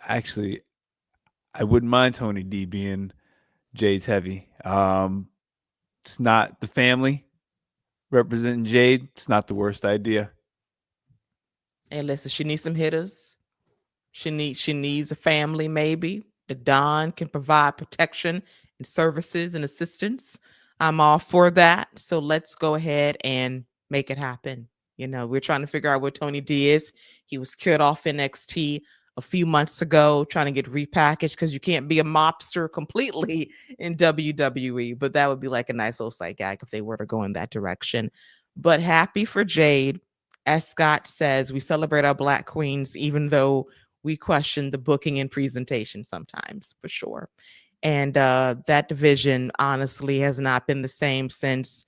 Actually, I wouldn't mind Tony D being Jade's heavy. It's not the family representing Jade. It's not the worst idea. Hey, listen, she needs some hitters. She needs a family, maybe. The Don can provide protection and services and assistance. I'm all for that. So let's go ahead and make it happen. You know, we're trying to figure out where Tony D is. He was killed off NXT a few months ago, trying to get repackaged because you can't be a mobster completely in WWE. But that would be like a nice little sight gag if they were to go in that direction. But happy for Jade. As Scott says, we celebrate our Black queens, even though we question the booking and presentation sometimes, for sure. And that division, honestly, has not been the same since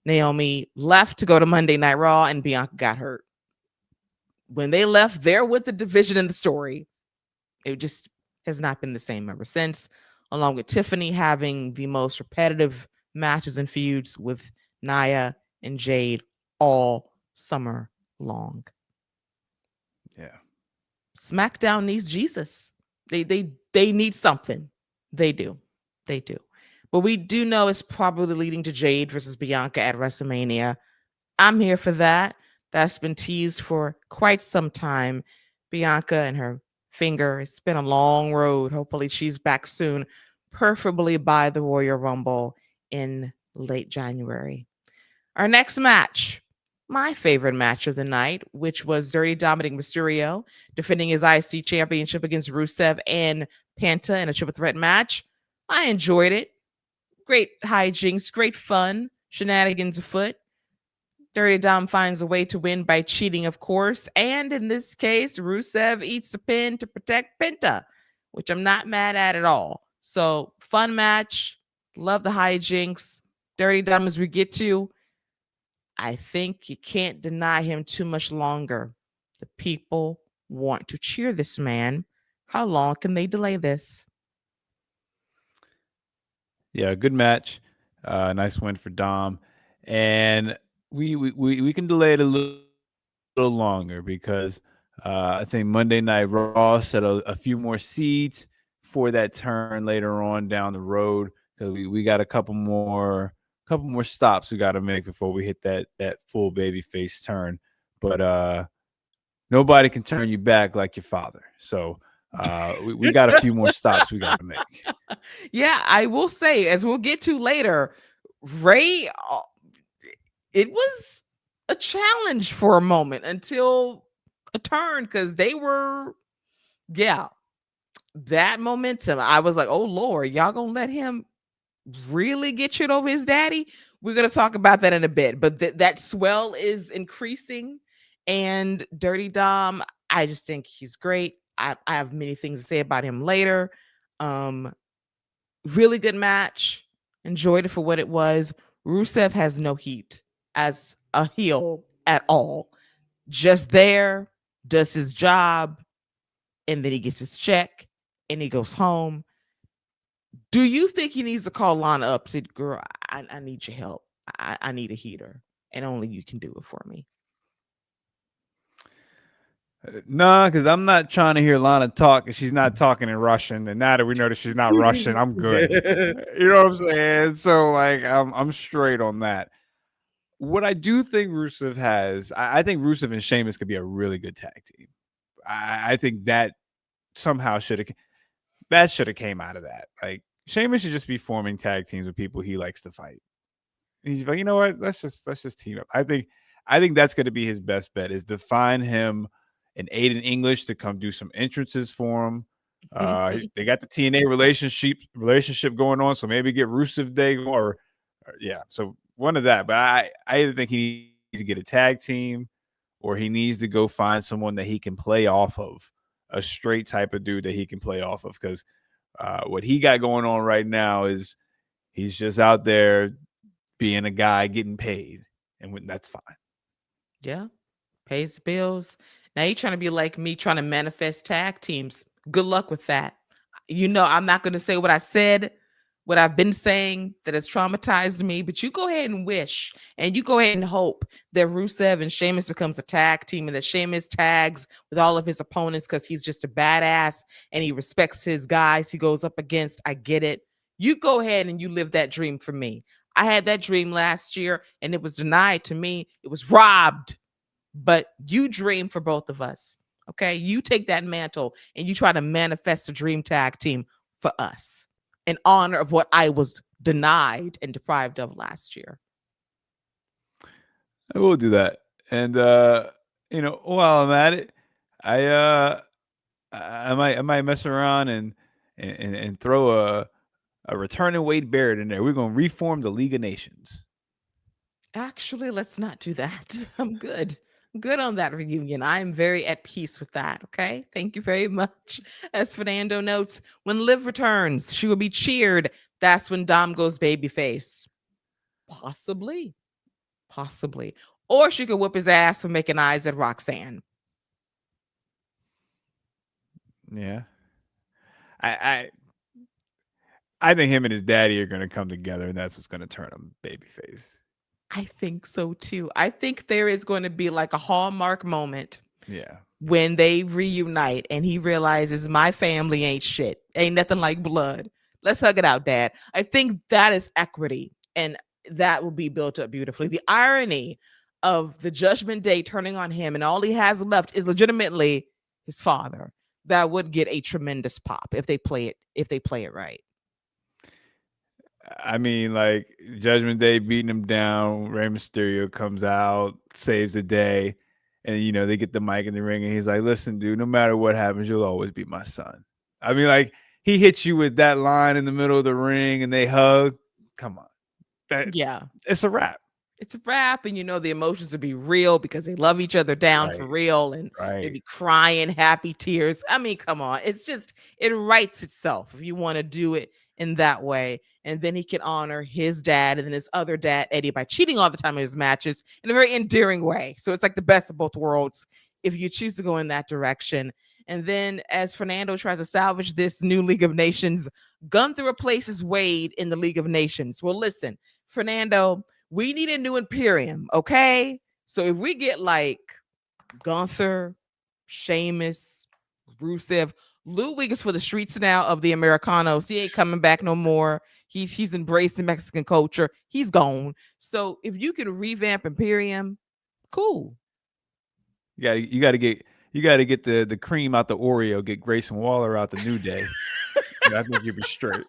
Naomi left to go to Monday Night Raw and Bianca got hurt. When they left, they're with the division in the story. It just has not been the same ever since, along with Tiffany having the most repetitive matches and feuds with Nia and Jade all summer long. Yeah. SmackDown needs Jesus. They need something. They do. They do. But we do know it's probably leading to Jade versus Bianca at WrestleMania. I'm here for that. That's been teased for quite some time. Bianca and her finger. It's been a long road. Hopefully, she's back soon, preferably by the Royal Rumble in late January. Our next match, my favorite match of the night, which was Dirty Dominic Mysterio defending his IC championship against Rusev and Penta in a triple threat match. I enjoyed it. Great hijinks, great fun, shenanigans afoot. Dirty Dom finds a way to win by cheating, of course. And in this case, Rusev eats the pin to protect Penta, which I'm not mad at all. So, fun match. Love the hijinks. Dirty Dom as we get to. I think you can't deny him too much longer. The people want to cheer this man. How long can they delay this? Yeah, good match. Nice win for Dom. And we can delay it a little longer because I think Monday Night Raw set a few more seeds for that turn later on down the road because we got a couple more stops we got to make before we hit that full baby face turn. But nobody can turn you back like your father. So we got a few more stops we got to make. Yeah, I will say, as we'll get to later, Ray, it was a challenge for a moment until a turn because they were, yeah, that momentum. I was like, oh Lord, y'all gonna let him really get shit over his daddy? We're gonna talk about that in a bit, but that swell is increasing. And Dirty Dom, I just think he's great. I have many things to say about him later. Um, really good match. Enjoyed it for what it was. Rusev has no heat as a heel at all. Just there, does his job, and then he gets his check and he goes home. Do you think he needs to call Lana up? Said, girl, I need your help. I need a heater, and only you can do it for me. Nah, because I'm not trying to hear Lana talk if she's not talking in Russian. And now that we know that she's not Russian, I'm good. You know what I'm saying? So like I'm straight on that. What I do think Rusev has, I think Rusev and Sheamus could be a really good tag team. I think that somehow should have came out of that. Like Sheamus should just be forming tag teams with people he likes to fight. He's like, you know what? Let's just team up. I think that's going to be his best bet is to find him an Aiden English to come do some entrances for him. They got the TNA relationship going on, so maybe get Rusev Day or yeah. So one of that. But I either think he needs to get a tag team or he needs to go find someone that he can play off of, a straight type of dude that he can play off of. Because what he got going on right now is he's just out there being a guy getting paid, and that's fine. Yeah, pays the bills. Now you're trying to be like me, trying to manifest tag teams. Good luck with that. You know, I'm not going to say what I said, what I've been saying that has traumatized me, but you go ahead and wish and you go ahead and hope that Rusev and Sheamus becomes a tag team and that Sheamus tags with all of his opponents because he's just a badass and he respects his guys he goes up against. I get it. You go ahead and you live that dream for me. I had that dream last year and it was denied to me. It was robbed, but you dream for both of us. Okay. You take that mantle and you try to manifest a dream tag team for us in honor of what I was denied and deprived of last year. I will do that. And while I'm at it, I might mess around and throw a returning Wade Barrett in there. We're gonna reform the League of Nations. Actually, let's not do that. I'm good. Good on that reunion. I am very at peace with that. Okay. Thank you very much. As Fernando notes, when Liv returns, she will be cheered. That's when Dom goes babyface. Possibly. Possibly. Or she could whip his ass for making eyes at Roxanne. Yeah. I I think him and his daddy are gonna come together, and that's what's gonna turn him babyface. I think so too. I think there is going to be like a hallmark moment Yeah. when they reunite and he realizes my family ain't shit. Ain't nothing like blood. Let's hug it out, Dad. I think that is equity and that will be built up beautifully. The irony of the judgment day turning on him and all he has left is legitimately his father. That would get a tremendous pop if they play it right. I mean, like Judgment Day beating him down. Rey Mysterio comes out, saves the day, and they get the mic in the ring, and he's like, "Listen, dude, no matter what happens, you'll always be my son." I mean, like he hits you with that line in the middle of the ring, and they hug. Come on, Yeah. it's a wrap. It's a wrap, and the emotions will be real because they love each other down for Right, real, and they'll right. be crying happy tears. I mean, come on. It's just, it writes itself if you want to do it in that way. And then he can honor his dad and then his other dad, Eddie, by cheating all the time in his matches in a very endearing way. So it's like the best of both worlds if you choose to go in that direction. And then as Fernando tries to salvage this new League of Nations, Gunther replaces Wade in the League of Nations. Well, listen, Fernando, we need a new Imperium, okay? So if we get like Gunther, Sheamus, Rusev, Ludwig is for the streets now of the Americanos. He ain't coming back no more. He's embracing Mexican culture. He's gone. So if you can revamp Imperium, cool. You got to get the cream out the Oreo. Get Grayson Waller out the New Day. I think you'll be straight.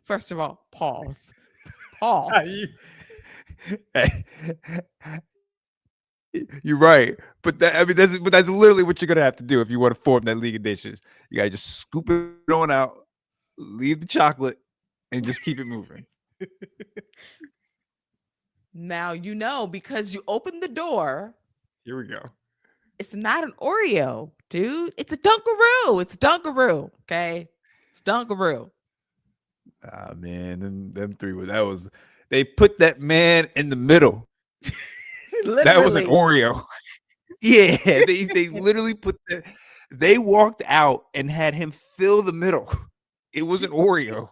First of all, pause. Pause. You're right, but that's literally what you're gonna have to do if you want to form that League of Nations. You gotta just scoop it on out, leave the chocolate, and just keep it moving. Now because you opened the door. Here we go. It's not an Oreo, dude. It's a Dunkaroo. It's Dunkaroo. Okay, it's Dunkaroo. Ah man, them three they put that man in the middle. That was an Oreo. Yeah, they literally they walked out and had him fill the middle. It was an Oreo.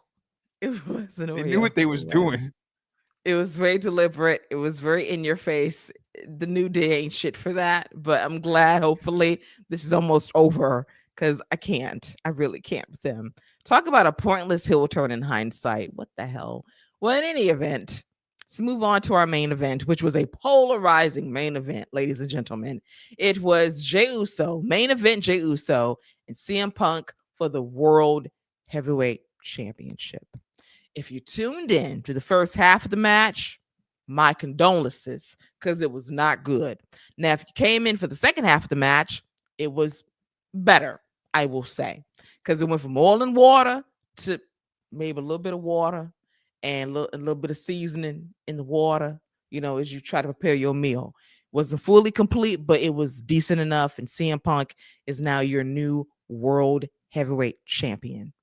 It was an Oreo. They knew what they was doing. It was very deliberate. It was very in your face. The New Day ain't shit for that, but I'm glad hopefully this is almost over because I really can't with them. Talk about a pointless heel turn in hindsight. What the hell? Well, in any event, let's move on to our main event, which was a polarizing main event, ladies and gentlemen. It was Jey USO, main event Jey USO, and CM Punk for the World Heavyweight Championship. If you tuned in to the first half of the match, my condolences, because it was not good. Now, if you came in for the second half of the match, it was better, I will say, because it went from oil and water to maybe a little bit of water and a little bit of seasoning in the water, as you try to prepare your meal. Wasn't fully complete, but it was decent enough. And CM Punk is now your new World Heavyweight Champion.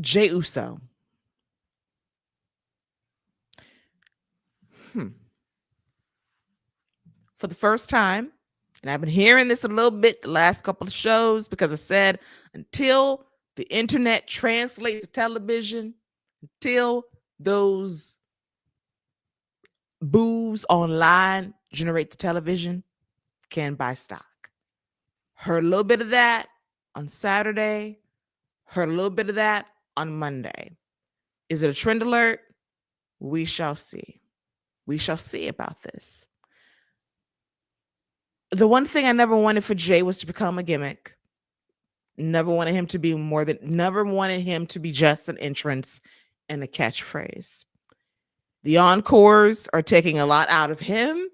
Jey USO. For the first time, and I've been hearing this a little bit the last couple of shows because I said until the internet translates to television, until those boos online generate the television, can buy stock. Heard a little bit of that on Saturday. Heard a little bit of that on Monday. Is it a trend alert? We shall see. We shall see about this. The one thing I never wanted for Jey was to become a gimmick. Never wanted him to be just an entrance and a catchphrase. The encores are taking a lot out of him,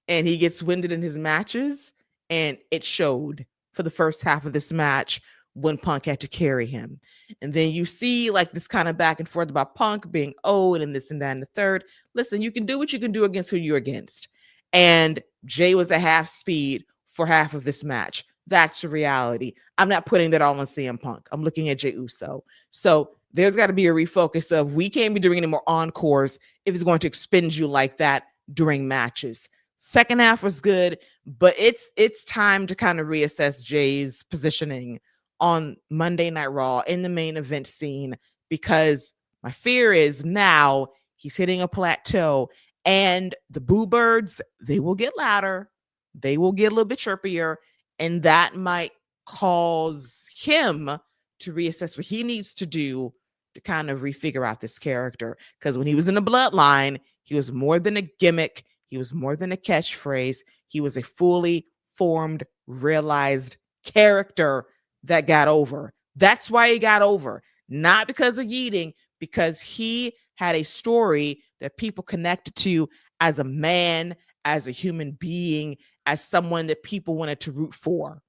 and he gets winded in his matches, and it showed for the first half of this match when Punk had to carry him. And then you see like this kind of back and forth about Punk being old and this and that and the third. Listen, you can do what you can do against who you're against. And Jey was at half speed for half of this match. That's the reality. I'm not putting that all on CM Punk. I'm looking at Jey USO. So there's got to be a refocus of we can't be doing any more encores if it's going to expend you like that during matches. Second half was good, but it's time to kind of reassess Jey's positioning on Monday Night Raw in the main event scene, because my fear is now he's hitting a plateau, and the boo birds, they will get louder, they will get a little bit chirpier, and that might cause him to reassess what he needs to do to kind of refigure out this character. Because when he was in the bloodline, he was more than a gimmick, he was more than a catchphrase. He was a fully formed, realized character that got over. That's why he got over. Not because of yeeting, because he had a story that people connected to as a man, as a human being, as someone that people wanted to root for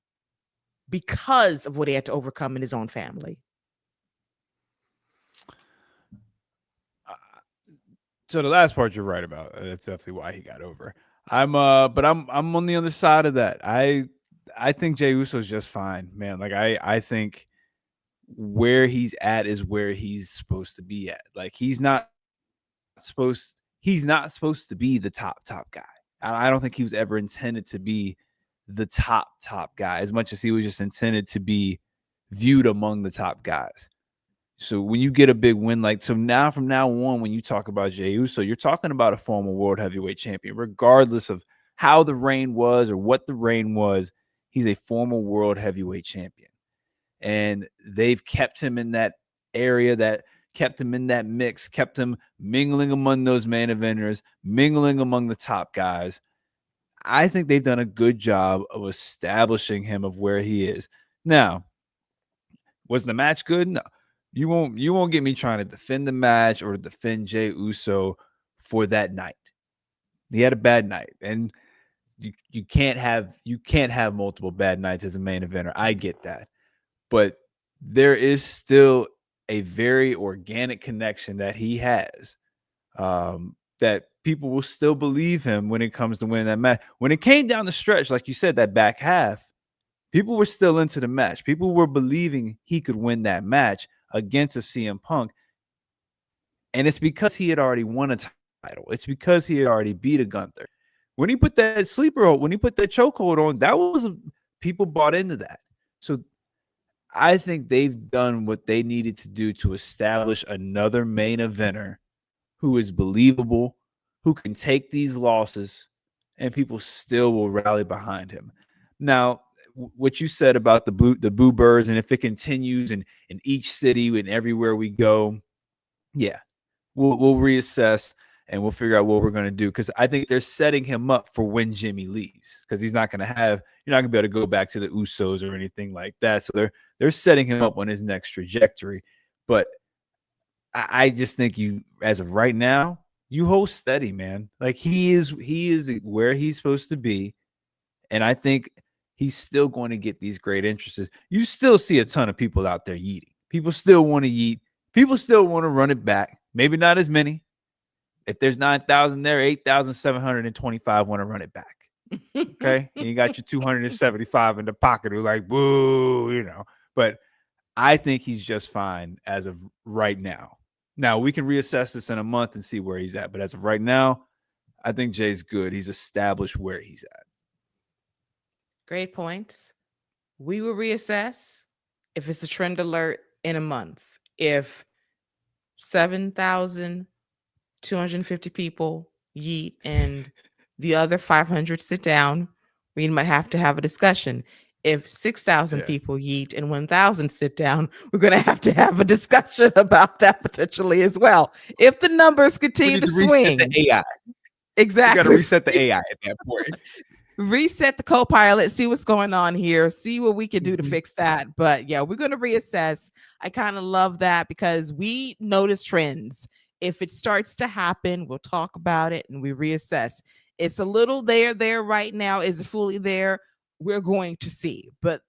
because of what he had to overcome in his own family. So the last part you're right about. That's definitely why he got over. But I'm on the other side of that. I think Jey Uso is just fine, man. Like I think where he's at is where he's supposed to be at. Like he's not supposed to be the top guy. I don't think he was ever intended to be the top guy as much as he was just intended to be viewed among the top guys. So when you get a big win, like, so now from now on, when you talk about Jey Uso, you're talking about a former world heavyweight champion, regardless of how the reign was or what the reign was. He's a former world heavyweight champion, and they've kept him in that area, that kept him in that mix, kept him mingling among those main eventers, mingling among the top guys. I think they've done a good job of establishing him of where he is. Now, was the match good? No. You won't get me trying to defend the match or defend Jey Uso for that night. He had a bad night, and you can't have multiple bad nights as a main eventer. I get that, but there is still a very organic connection that he has, that people will still believe him when it comes to winning that match. When it came down the stretch, like you said, that back half, people were still into the match. People were believing he could win that match against a CM Punk. And it's because he had already won a title. It's because he had already beat a Gunther. When he put that sleeper hold, when he put that chokehold on, that was people bought into that. So I think they've done what they needed to do to establish another main eventer who is believable, who can take these losses, and people still will rally behind him. Now, what you said about the boo birds, and if it continues in each city and everywhere we go, yeah, we'll reassess and we'll figure out what we're going to do, because I think they're setting him up for when Jimmy leaves, because you're not going to be able to go back to the Usos or anything like that. So they're setting him up on his next trajectory. But I just think as of right now, you hold steady, man. Like he is where he's supposed to be, and I think he's still going to get these great interests. You still see a ton of people out there yeeting. People still want to yeet. People still want to run it back. Maybe not as many. If there's 9,000 there, 8,725 want to run it back. Okay? And you got your 275 in the pocket who like, boo, But I think he's just fine as of right now. Now, we can reassess this in a month and see where he's at. But as of right now, I think Jey's good. He's established where he's at. Great points. We will reassess if it's a trend alert in a month. If 7,250 people yeet and the other 500 sit down, we might have to have a discussion. If 6,000 people yeet and 1,000 sit down, we're going to have a discussion about that potentially as well. If the numbers continue to swing. Reset the AI. Exactly. You got to reset the AI at that point. Reset the co-pilot, see what's going on here, see what we can do to fix that. But yeah, we're going to reassess. I kind of love that because we notice trends. If it starts to happen, we'll talk about it and we reassess. It's a little there right now. Is it fully there? We're going to see. But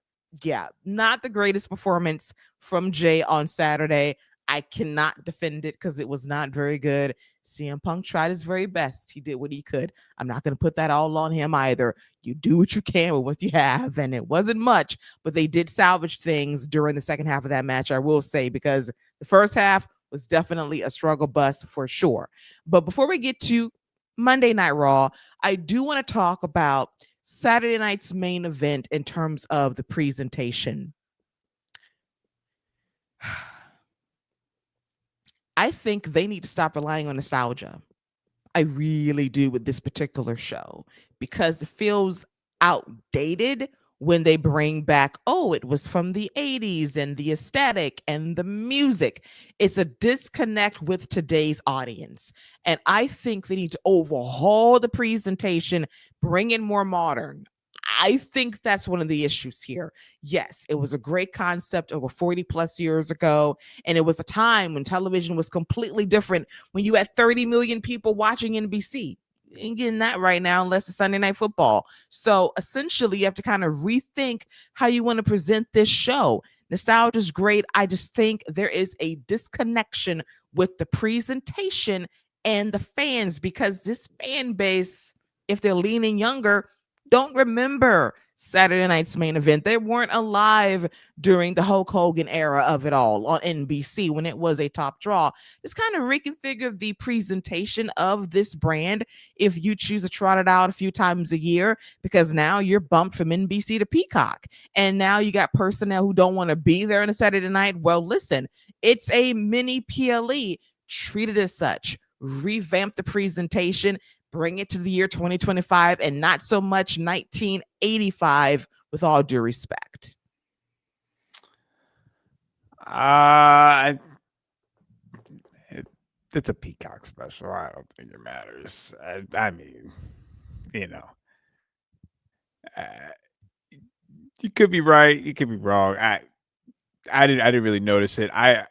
yeah, not the greatest performance from Jey on Saturday. I cannot defend it because it was not very good. CM Punk tried his very best. He did what he could. I'm not going to put that all on him either. You do what you can with what you have, and it wasn't much, but they did salvage things during the second half of that match, I will say, because the first half was definitely a struggle bus for sure. But before we get to Monday Night Raw, I do want to talk about Saturday night's main event in terms of the presentation. I think they need to stop relying on nostalgia. I really do with this particular show because it feels outdated when they bring back, oh, it was from the 80s and the aesthetic and the music. It's a disconnect with today's audience. And I think they need to overhaul the presentation, bring it more modern. I think that's one of the issues here. Yes, it was a great concept over 40 plus years ago. And it was a time when television was completely different, when you had 30 million people watching NBC. You ain't getting that right now unless it's Sunday Night Football. So essentially, you have to kind of rethink how you want to present this show. Nostalgia is great. I just think there is a disconnection with the presentation and the fans because this fan base, if they're leaning younger, don't remember Saturday night's main event. They weren't alive during the Hulk Hogan era of it all on NBC when it was a top draw. Just kind of reconfigure the presentation of this brand if you choose to trot it out a few times a year, because now you're bumped from NBC to Peacock. And now you got personnel who don't want to be there on a Saturday night. Well, listen, it's a mini PLE. Treat it as such. Revamp the presentation, bring it to the year 2025 and not so much 1985, with all due respect. It's a Peacock special. I don't think it matters. I mean, you know, you could be right, you could be wrong. I didn't really notice it. I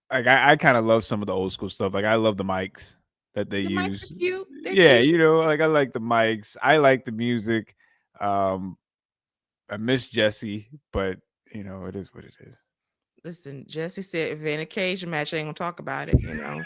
kind of love some of the old school stuff. Like I love the mics that they The use. mics are cute. They're Yeah, cute. you know, like I like the mics. I like the music. I miss Jesse, but you know, it is what it is. Listen, Jesse said if in a cage match, I ain't gonna talk about it, you know.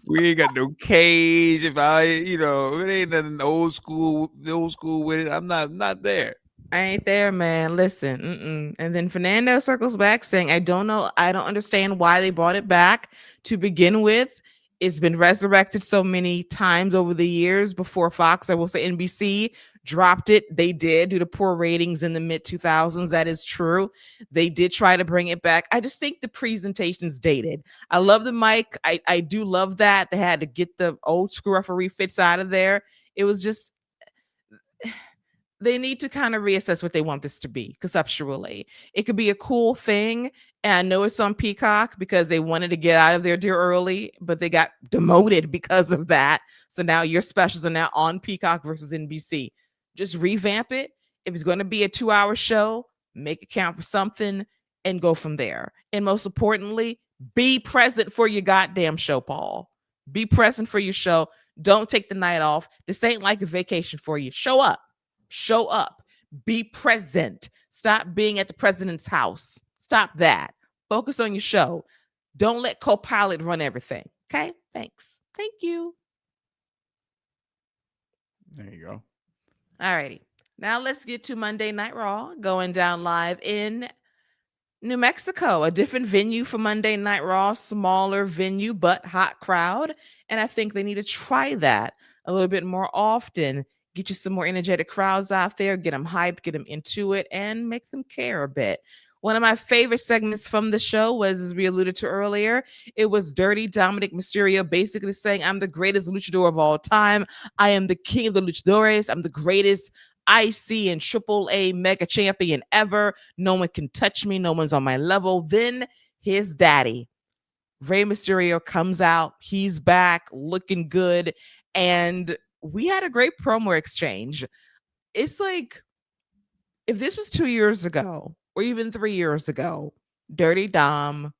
We ain't got no cage. If I, you know, it ain't nothing old school with it. I'm not there. I ain't there, man. Listen. And then Fernando circles back saying, I don't know. I don't understand why they brought it back to begin with. It's been resurrected so many times over the years before Fox, I will say NBC, dropped it. They did due to poor ratings in the mid 2000s. That is true. They did try to bring it back. I just think the presentation's dated. I love the mic. I do love that. They had to get the old school referee fits out of there. It was just, they need to kind of reassess what they want this to be conceptually. It could be a cool thing. And I know it's on Peacock because they wanted to get out of there dear early, but they got demoted because of that. So now your specials are now on Peacock versus NBC. Just revamp it. If it's going to be a 2-hour show, make it count for something and go from there. And most importantly, be present for your goddamn show, Paul. Be present for your show. Don't take the night off. This ain't like a vacation for you. Show up. Show up. Be present. Stop being at the president's house. Stop that. Focus on your show. Don't let Copilot run everything. Okay? Thanks. Thank you. There you go. All righty. Now let's get to Monday Night Raw, going down live in New Mexico, a different venue for Monday Night Raw, smaller venue, but hot crowd. And I think they need to try that a little bit more often. Get you some more energetic crowds out there, get them hyped, get them into it, and make them care a bit. One of my favorite segments from the show was, as we alluded to earlier, it was Dirty Dominic Mysterio basically saying, I'm the greatest luchador of all time. I am the king of the luchadores. I'm the greatest IC and AAA mega champion ever. No one can touch me. No one's on my level. Then his daddy, Rey Mysterio, comes out. He's back looking good. And we had a great promo exchange. It's like, if this was 2 years ago or even 3 years ago, Dirty Dom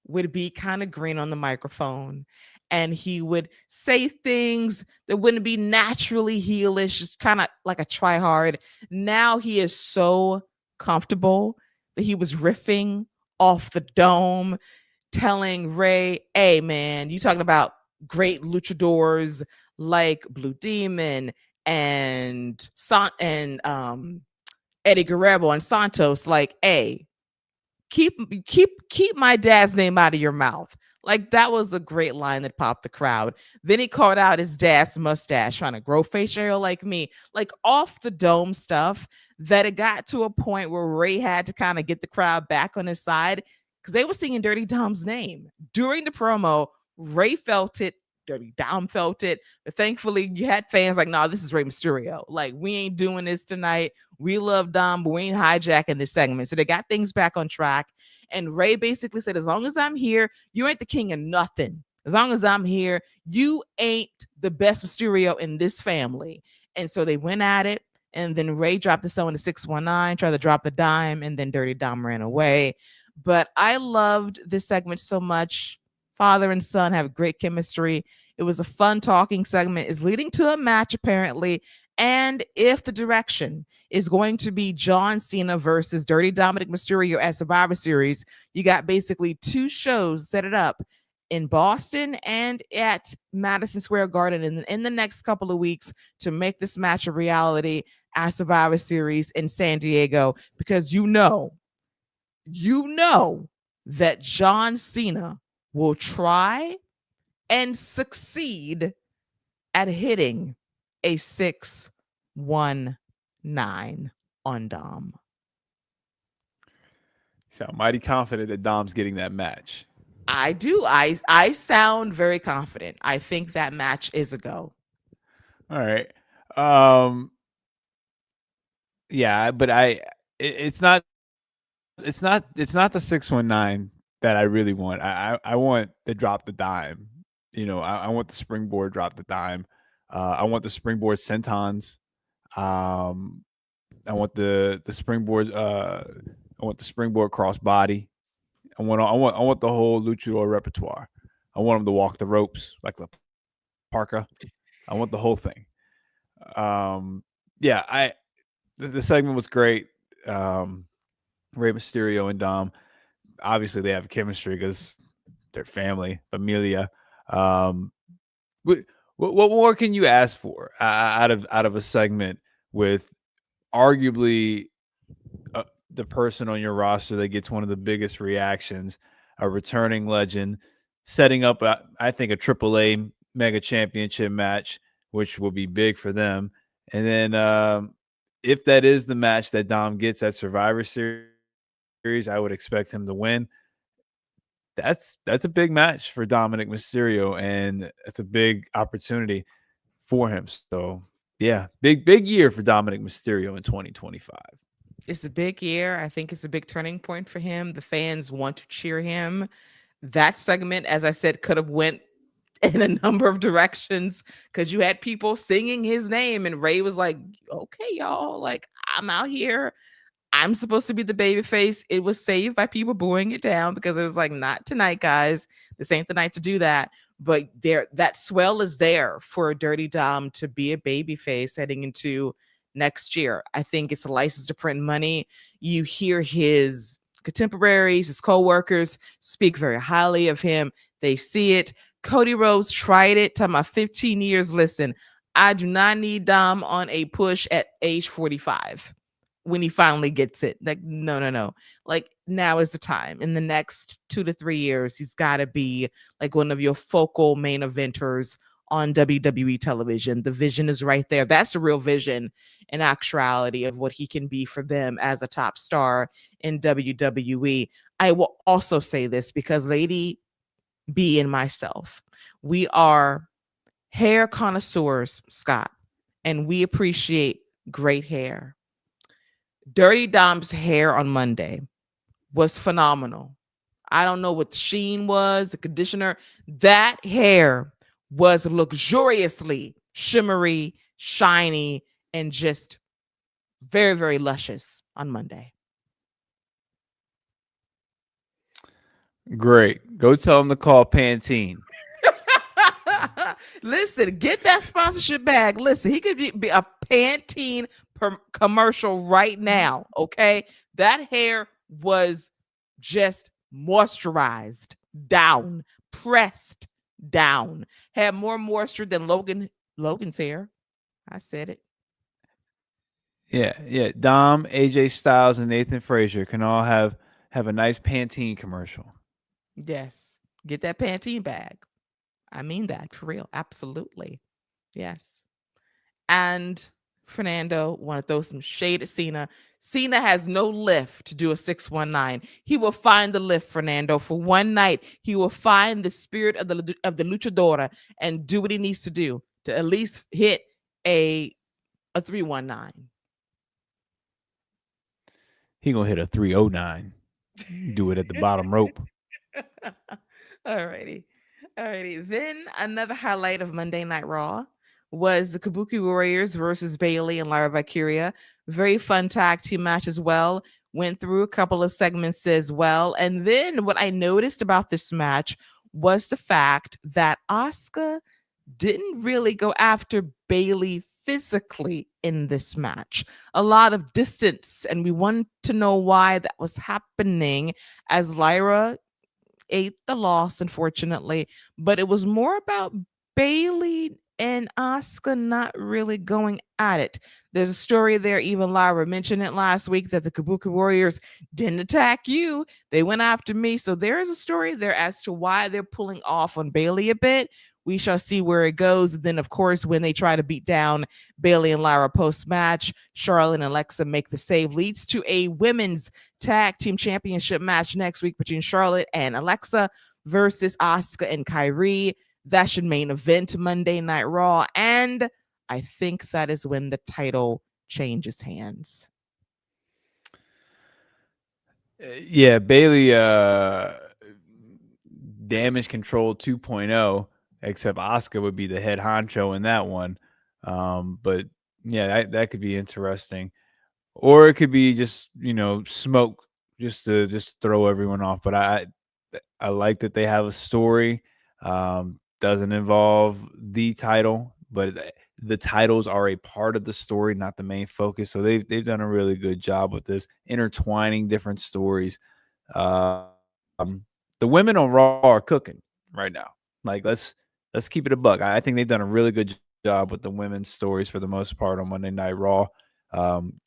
would be kind of green on the microphone and he would say things that wouldn't be naturally heelish, just kind of like a try hard. Now he is so comfortable that he was riffing off the dome, telling Ray, hey man, you talking about great luchadors like Blue Demon and Eddie Guerrero and Santos, like, hey, keep my dad's name out of your mouth. Like that was a great line that popped the crowd. Then he called out his dad's mustache, trying to grow facial hair like me, like off the dome stuff. That it got to a point where Ray had to kind of get the crowd back on his side because they were singing Dirty Dom's name during the promo. Ray felt it. Dirty Dom felt it. But thankfully, you had fans like, "No, this is Rey Mysterio. Like, we ain't doing this tonight. We love Dom, but we ain't hijacking this segment." So they got things back on track. And Ray basically said, "As long as I'm here, you ain't the king of nothing. As long as I'm here, you ain't the best Mysterio in this family." And so they went at it. And then Ray dropped the someone to 619, tried to drop the dime, and then Dirty Dom ran away. But I loved this segment so much. Father and son have great chemistry. It was a fun talking segment. Is leading to a match apparently. And if the direction is going to be John Cena versus Dirty Dominic Mysterio at Survivor Series, you got basically two shows set it up in Boston and at Madison Square Garden in the next couple of weeks to make this match a reality at Survivor Series in San Diego, because you know that John Cena will try and succeed at hitting a 619 on Dom. Sound mighty confident that Dom's getting that match. I do. I sound very confident. I think that match is a go. All right. Um yeah, but it's not the 619 that I really want. I want the drop the dime. I want the springboard drop the dime. I want the springboard sentons. Um I want the springboard I want the springboard crossbody. I want the whole luchador repertoire. I want him to walk the ropes like La Parka. I want the whole thing. Yeah, the segment was great. Um, Rey Mysterio and Dom, obviously they have chemistry because they're family, familia. Um, what, what more can you ask for out of a segment with arguably the person on your roster that gets one of the biggest reactions, a returning legend, setting up, I think, a AAA Mega Championship match, which will be big for them. And then if that is the match that Dom gets at Survivor Series, I would expect him to win. That's a big match for Dominic Mysterio, and it's a big opportunity for him. So yeah, big year for Dominic Mysterio in 2025. It's a big year. I think it's a big turning point for him. The fans want to cheer him. That segment, as I said, could have went in a number of directions because you had people singing his name, and Ray was like, "Okay, y'all, like I'm out here. I'm supposed to be the baby face." It was saved by people booing it down because it was like, "Not tonight, guys. This ain't the night to do that." But there, that swell is there for Dirty Dom to be a baby face heading into next year. I think it's a license to print money. You hear his contemporaries, his co-workers speak very highly of him. They see it. Cody Rhodes tried it, talking about 15 years. Listen, I do not need Dom on a push at age 45 when he finally gets it. Like, no, no, no. Like, now is the time. In the next 2 to 3 years, he's got to be like one of your focal main eventers on WWE television. The vision is right there. That's the real vision and actuality of what he can be for them as a top star in WWE. I will also say this because Lady B and myself, we are hair connoisseurs, Scott, and we appreciate great hair. Dirty Dom's hair on Monday was phenomenal. I don't know what the sheen was, the conditioner. That hair was luxuriously shimmery, shiny, and just very, very luscious on Monday. Great. Go tell him to call Pantene. Listen, get that sponsorship bag. Listen, he could be a Pantene commercial right now. Okay. That hair was just moisturized down, pressed down, had more moisture than Logan's hair. I said it. Yeah. Dom, AJ Styles, and Nathan Frazier can all have a nice Pantene commercial. Yes. Get that Pantene bag. I mean that for real. Absolutely. Yes. And Fernando want to throw some shade at Cena. Cena has no lift to do a 619. He will find the lift, Fernando, for one night. He will find the spirit of the luchadora and do what he needs to do to at least hit a 319. He gonna hit a 309. Do it at the bottom rope. Alrighty. Alrighty. Then another highlight of Monday Night Raw was the Kabuki Warriors versus Bailey and Lyra Valkyria. Very fun tag team match as well. Went through a couple of segments as well. And then what I noticed about this match was the fact that Asuka didn't really go after Bailey physically in this match. A lot of distance, and we want to know why that was happening as Lyra ate the loss, unfortunately. But it was more about Bailey and Asuka not really going at it. There's a story there. Even Lyra mentioned it last week that the Kabuki Warriors didn't attack you; they went after me. So there is a story there as to why they're pulling off on Bailey a bit. We shall see where it goes. And then, of course, when they try to beat down Bailey and Lyra post match, Charlotte and Alexa make the save, leads to a women's tag team championship match next week between Charlotte and Alexa versus Asuka and Kyrie. That should main event Monday Night Raw. And I think that is when the title changes hands. Yeah, Bailey damage control 2.0, except Asuka would be the head honcho in that one. But yeah, that could be interesting. Or it could be just, smoke just to throw everyone off. But I like that they have a story. Doesn't involve the title, but the titles are a part of the story, not the main focus. So they've done a really good job with this, intertwining different stories. The women on Raw are cooking right now. Like let's keep it a buck. I think they've done a really good job with the women's stories for the most part on Monday Night Raw,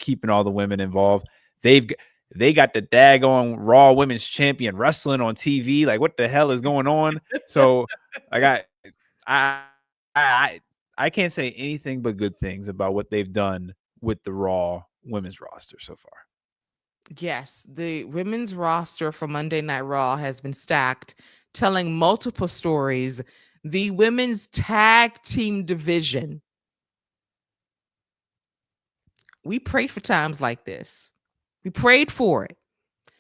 keeping all the women involved. They got the daggone Raw Women's Champion wrestling on TV. Like, what the hell is going on? So, I I can't say anything but good things about what they've done with the Raw women's roster so far. Yes, the women's roster for Monday Night Raw has been stacked, telling multiple stories. The women's tag team division, we prayed for times like this. We prayed for it.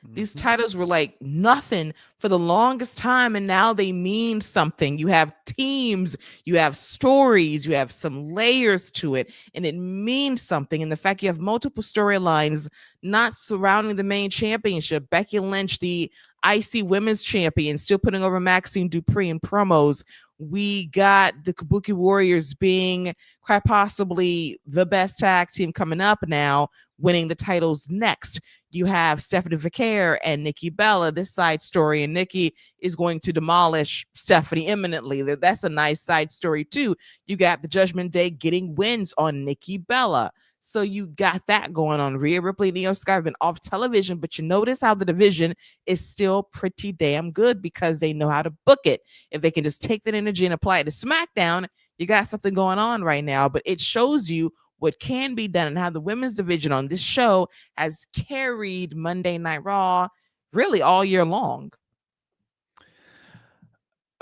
These titles were like nothing for the longest time, and now they mean something. You have teams, you have stories, you have some layers to it, and it means something. And the fact you have multiple storylines not surrounding the main championship, Becky Lynch, the IC Women's Champion, still putting over Maxine Dupree in promos. We got the Kabuki Warriors being quite possibly the best tag team coming up now, winning the titles next. You have Stephanie Vicaire and Nikki Bella, this side story, and Nikki is going to demolish Stephanie imminently. That's a nice side story, too. You got the Judgment Day getting wins on Nikki Bella. So you got that going on. Rhea Ripley and Io Sky have been off television, but you notice how the division is still pretty damn good because they know how to book it. If they can just take that energy and apply it to SmackDown, you got something going on right now. But it shows you what can be done and how the women's division on this show has carried Monday Night Raw really all year long.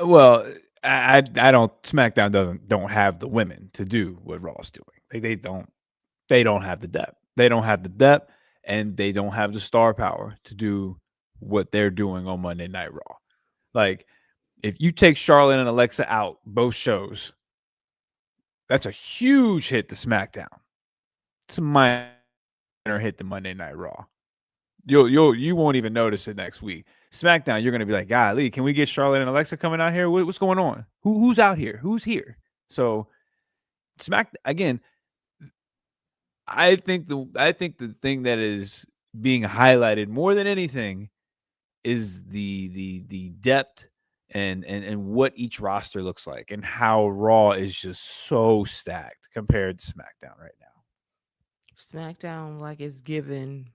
Well, I don't. SmackDown don't have the women to do what Raw's doing. They don't have the depth. They don't have the depth, and they don't have the star power to do what they're doing on Monday Night Raw. Like, if you take Charlotte and Alexa out both shows, that's a huge hit to SmackDown. It's a minor hit to Monday Night Raw. You won't even notice it next week. SmackDown, you're gonna be like, golly, can we get Charlotte and Alexa coming out here? What's going on? Who's out here? Who's here? So again, I think the thing that is being highlighted more than anything is the depth and what each roster looks like and how Raw is just so stacked compared to SmackDown right now. SmackDown, like it's given,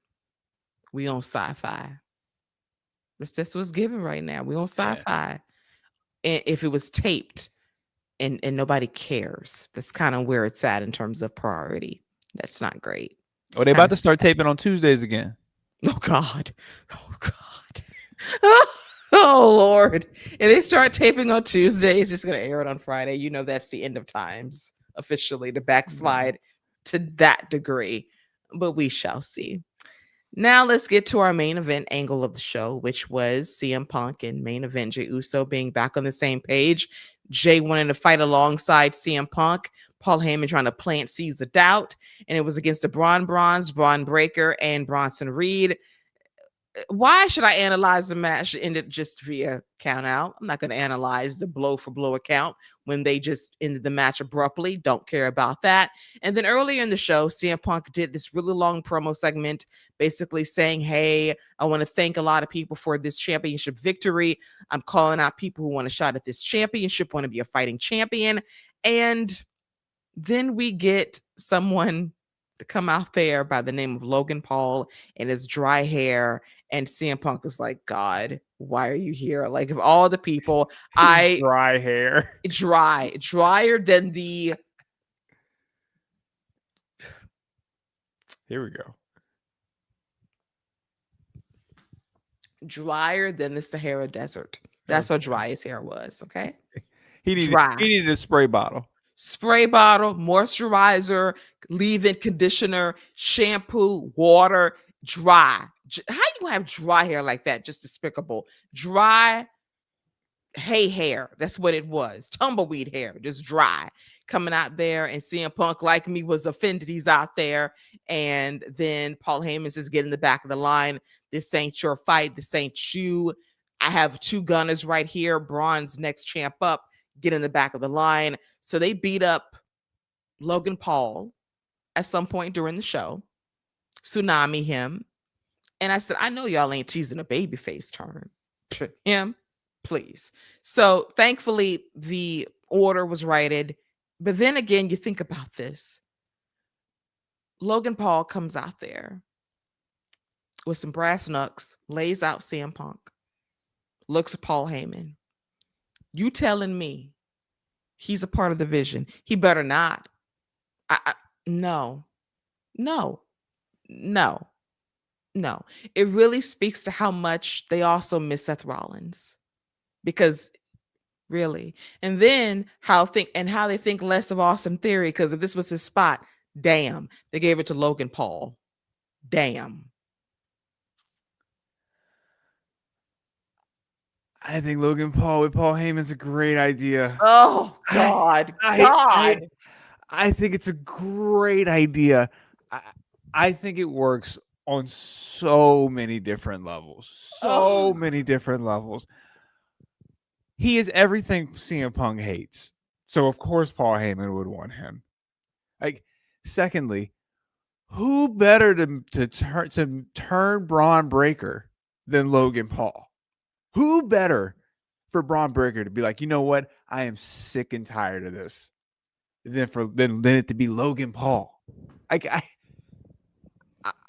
we on sci-fi. This what's given right now. We on Yeah. sci-fi. if it was taped and nobody cares. That's kind of where it's at in terms of priority. That's not great. Oh, It's they kind about of to start taping on Tuesdays again. oh God. Oh God. Oh Lord. If they start taping on Tuesday, it's just gonna air it on Friday. You know that's the end of times officially to backslide to that degree. But we shall see. Now let's get to our main event angle of the show, which was CM Punk and main event Jey Uso being back on the same page. Jey wanting to fight alongside CM Punk, Paul Heyman trying to plant seeds of doubt, and it was against the Braun Breaker, and Bronson Reed. Why should I analyze the match that ended just via count out? I'm not going to analyze the blow for blow account when they just ended the match abruptly. Don't care about that. And then earlier in the show, CM Punk did this really long promo segment basically saying, hey, I want to thank a lot of people for this championship victory. I'm calling out people who want a shot at this championship, want to be a fighting champion. And then we get someone to come out there by the name of Logan Paul and his dry hair. And CM Punk is like, God, why are you here? Like, of all the people, Dry hair. drier than the. Here we go. Drier than the Sahara Desert. That's how dry his hair was. Okay. He needed a spray bottle. Spray bottle, moisturizer, leave-in conditioner, shampoo, water, dry. How you have dry hair like that? Just despicable. Dry hair. That's what it was. Tumbleweed hair, just dry. Coming out there, and CM Punk, like me, was offended he's out there. And then Paul Heyman says, get in the back of the line. This ain't your fight. This ain't you. I have two gunners right here. Braun's next champ up. Get in the back of the line. So they beat up Logan Paul at some point during the show. Tsunami him. And I said, I know y'all ain't teasing a babyface turn. Him, please. So thankfully, the order was righted. But then again, you think about this. Logan Paul comes out there with some brass knucks, lays out CM Punk, looks at Paul Heyman. You telling me he's a part of the vision? He better not. No. It really speaks to how much they also miss Seth Rollins, because really, and then how they think less of Austin Theory, because if this was his spot, damn, they gave it to Logan Paul. Damn. I think Logan Paul with Paul Heyman's a great idea. Oh God, I think it's a great idea. I think it works on so many different levels. Many different levels. He is everything CM Punk hates. So of course Paul Heyman would want him. Like, secondly, who better to turn Braun Breaker than Logan Paul? Who better for Braun Breaker to be like, you know what? I am sick and tired of this. Than it to be Logan Paul.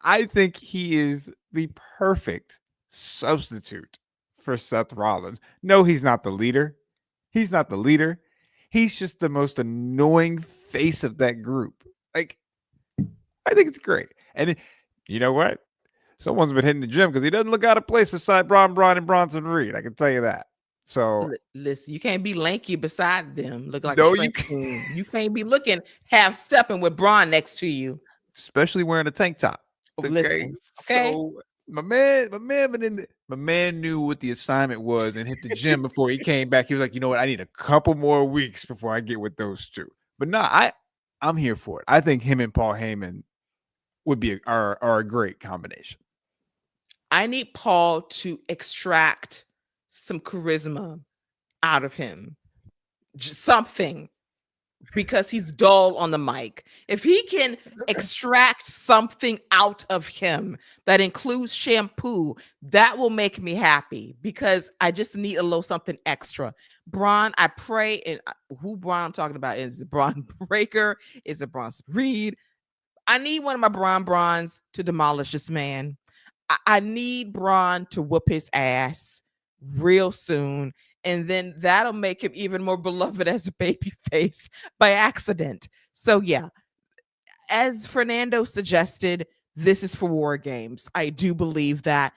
I think he is the perfect substitute for Seth Rollins. No, he's not the leader. He's just the most annoying face of that group. Like, I think it's great. And you know what? Someone's been hitting the gym because he doesn't look out of place beside Braun and Bronson Reed. I can tell you that. So listen, you can't be lanky beside them. Look like no, you can't be looking half stepping with Braun next to you, especially wearing a tank top. Listen, okay. So my man knew what the assignment was and hit the gym before he came back. He was like, you know what? I need a couple more weeks before I get with those two. But no, I'm here for it. I think him and Paul Heyman would be are a great combination. I need Paul to extract some charisma out of him, just something, because he's dull on the mic. If he can extract something out of him that includes shampoo, that will make me happy, because I just need a little something extra. Braun, I pray, and who Braun I'm talking about, is it Braun Breaker? Is it Bronson Reed? I need one of my Brauns to demolish this man. I need Braun to whoop his ass real soon and then that'll make him even more beloved as a baby face by accident. So yeah, as Fernando suggested, this is for War Games. I do believe that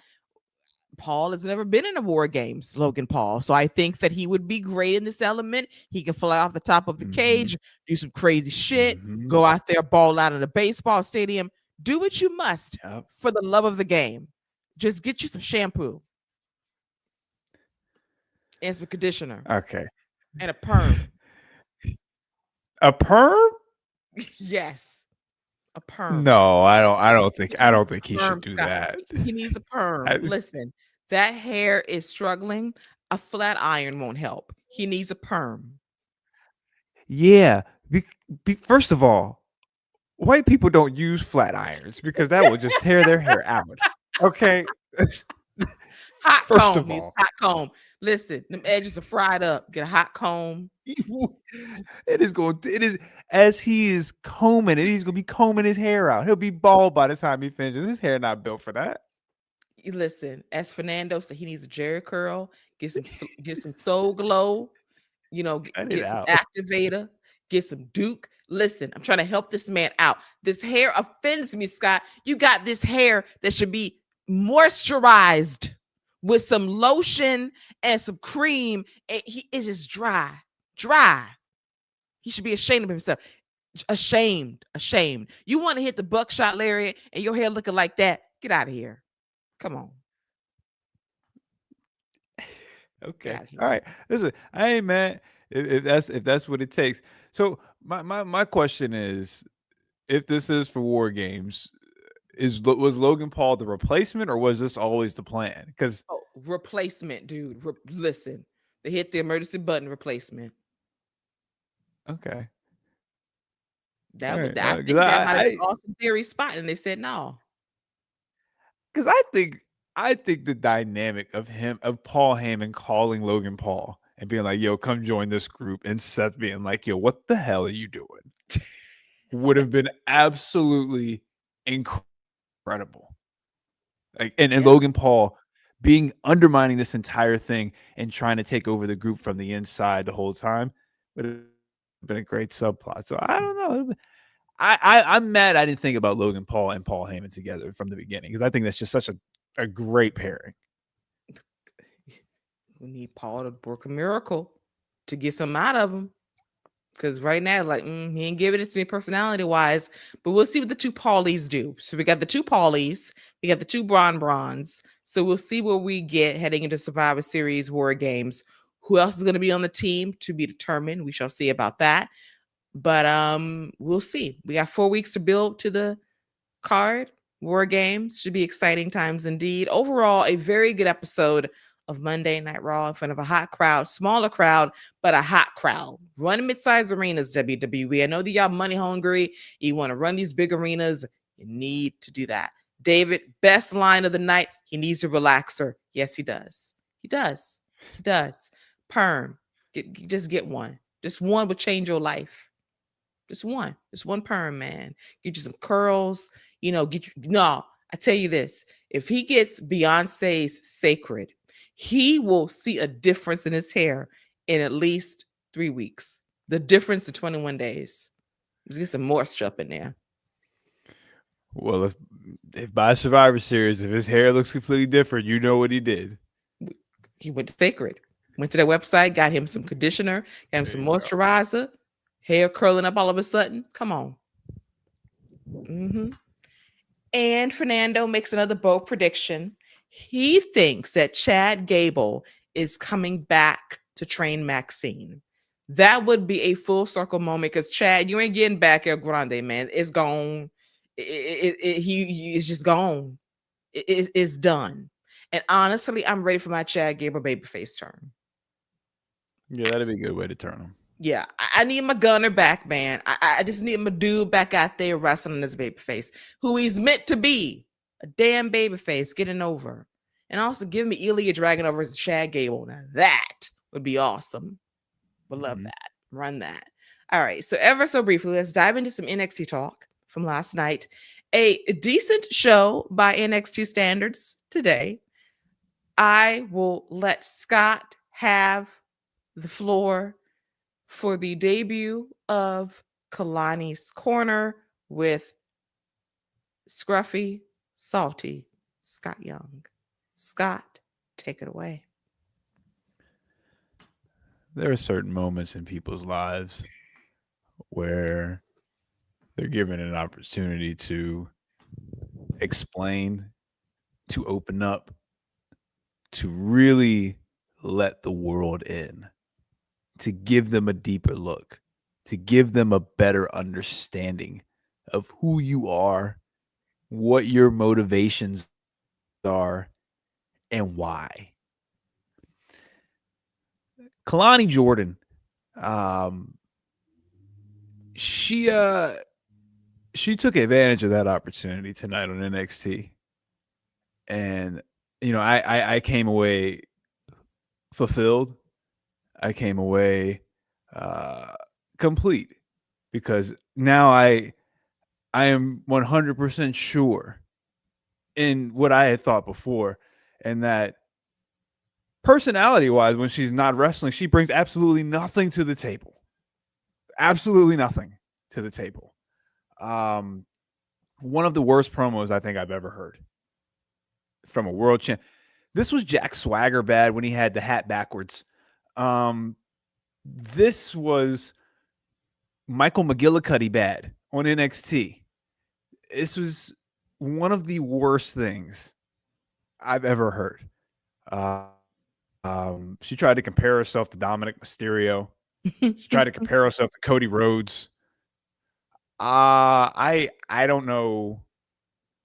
Paul has never been in a War Games, Logan Paul. So I think that he would be great in this element. He can fly off the top of the cage, do some crazy shit, go out there, ball out in a baseball stadium. Do what you must for the love of the game. Just get you some shampoo and some conditioner. Okay. And a perm. A perm? Yes. A perm. No, I don't think he should do Scott. that. He needs a perm. Listen, that hair is struggling. A flat iron won't help. He needs a perm. Yeah. First of all, white people don't use flat irons because that will just tear their hair out. Okay. Hot First comb. of all, hot comb. Listen, them edges are fried up. Get a hot comb. it is as he is combing it, he's gonna be combing his hair out. He'll be bald by the time he finishes. His hair not built for that. Listen, as Fernando said, he needs a Jerry curl. Get some Soul Glow. You know, get some activator. Get some Duke. Listen, I'm trying to help this man out. This hair offends me, Scott. You got this hair that should be moisturized with some lotion and some cream. And he is just dry. He should be ashamed of himself. Ashamed. You want to hit the buckshot lariat and your hair looking like that? Get out of here. Come on. Okay. All right. Listen, I ain't mad if that's what it takes. So my question is, if this is for War Games, was Logan Paul the replacement or was this always the plan? Because replacement, dude. Listen, they hit the emergency button. Replacement. Okay. I think that might have been Austin Theory's spot, and they said no. Because I think the dynamic of Paul Heyman calling Logan Paul and being like, "Yo, come join this group," and Seth being like, "Yo, what the hell are you doing?" would have been absolutely incredible. Like, and Logan Paul being undermining this entire thing and trying to take over the group from the inside the whole time would have been a great subplot. So I don't know. I'm mad I didn't think about Logan Paul and Paul Heyman together from the beginning because I think that's just such a great pairing. We need Paul to work a miracle to get something out of him. Because right now, like, he ain't giving it to me personality wise. But we'll see what the two Paulies do. So we got the two Paulies, we got the two Bronze. So we'll see where we get heading into Survivor Series War Games. Who else is going to be on the team to be determined? We shall see about that. But we'll see. We got 4 weeks to build to the card. War Games should be exciting times indeed. Overall, a very good episode of Monday Night Raw in front of a hot crowd, smaller crowd, but a hot crowd. Run mid-size arenas, WWE. I know that y'all money hungry. You want to run these big arenas. You need to do that. David, best line of the night. He needs a relaxer. Yes, he does. He does. Perm. Just get one. Just one would change your life. Just one perm, man. Get you some curls. I tell you this. If he gets Beyonce's Sacred, he will see a difference in his hair in at least 3 weeks. The difference in 21 days. Let's get some moisture up in there. Well, if by Survivor Series, if his hair looks completely different, you know what he did. He went to Sacred. Went to their website, got him some conditioner, got him some moisturizer, hair curling up all of a sudden. Come on. And Fernando makes another bold prediction. He thinks that Chad Gable is coming back to train Maxine. That would be a full circle moment because Chad, you ain't getting back El Grande, man. It's gone. He's just gone. It's done. And honestly, I'm ready for my Chad Gable babyface turn. Yeah, that'd be a good way to turn him. Yeah, I need my gunner back, man. I just need my dude back out there wrestling as babyface, who he's meant to be, a damn babyface, getting over. And also give me Ilya Dragunov versus Chad Gable. Now that would be awesome. Would love that. Run that. All right, so ever so briefly, let's dive into some NXT talk from last night. A decent show by NXT standards today. I will let Scott have the floor for the debut of Kalani's Corner with Scruffy, Salty, Scott Young. Scott, take it away. There are certain moments in people's lives where they're given an opportunity to explain, to open up, to really let the world in, to give them a deeper look, to give them a better understanding of who you are, what your motivations are, and why. Kalani Jordan, um, she uh she took advantage of that opportunity tonight on NXT, and I came away fulfilled. I came away uh, complete because now I am 100% sure in what I had thought before, and that personality wise, when she's not wrestling, she brings absolutely nothing to the table. Absolutely nothing to the table. Um, One of the worst promos I think I've ever heard from a world champ. This was Jack Swagger bad when he had the hat backwards. This was Michael McGillicuddy bad on NXT. This was one of the worst things I've ever heard. She tried to compare herself to Dominic Mysterio. She tried to compare herself to Cody Rhodes. I don't know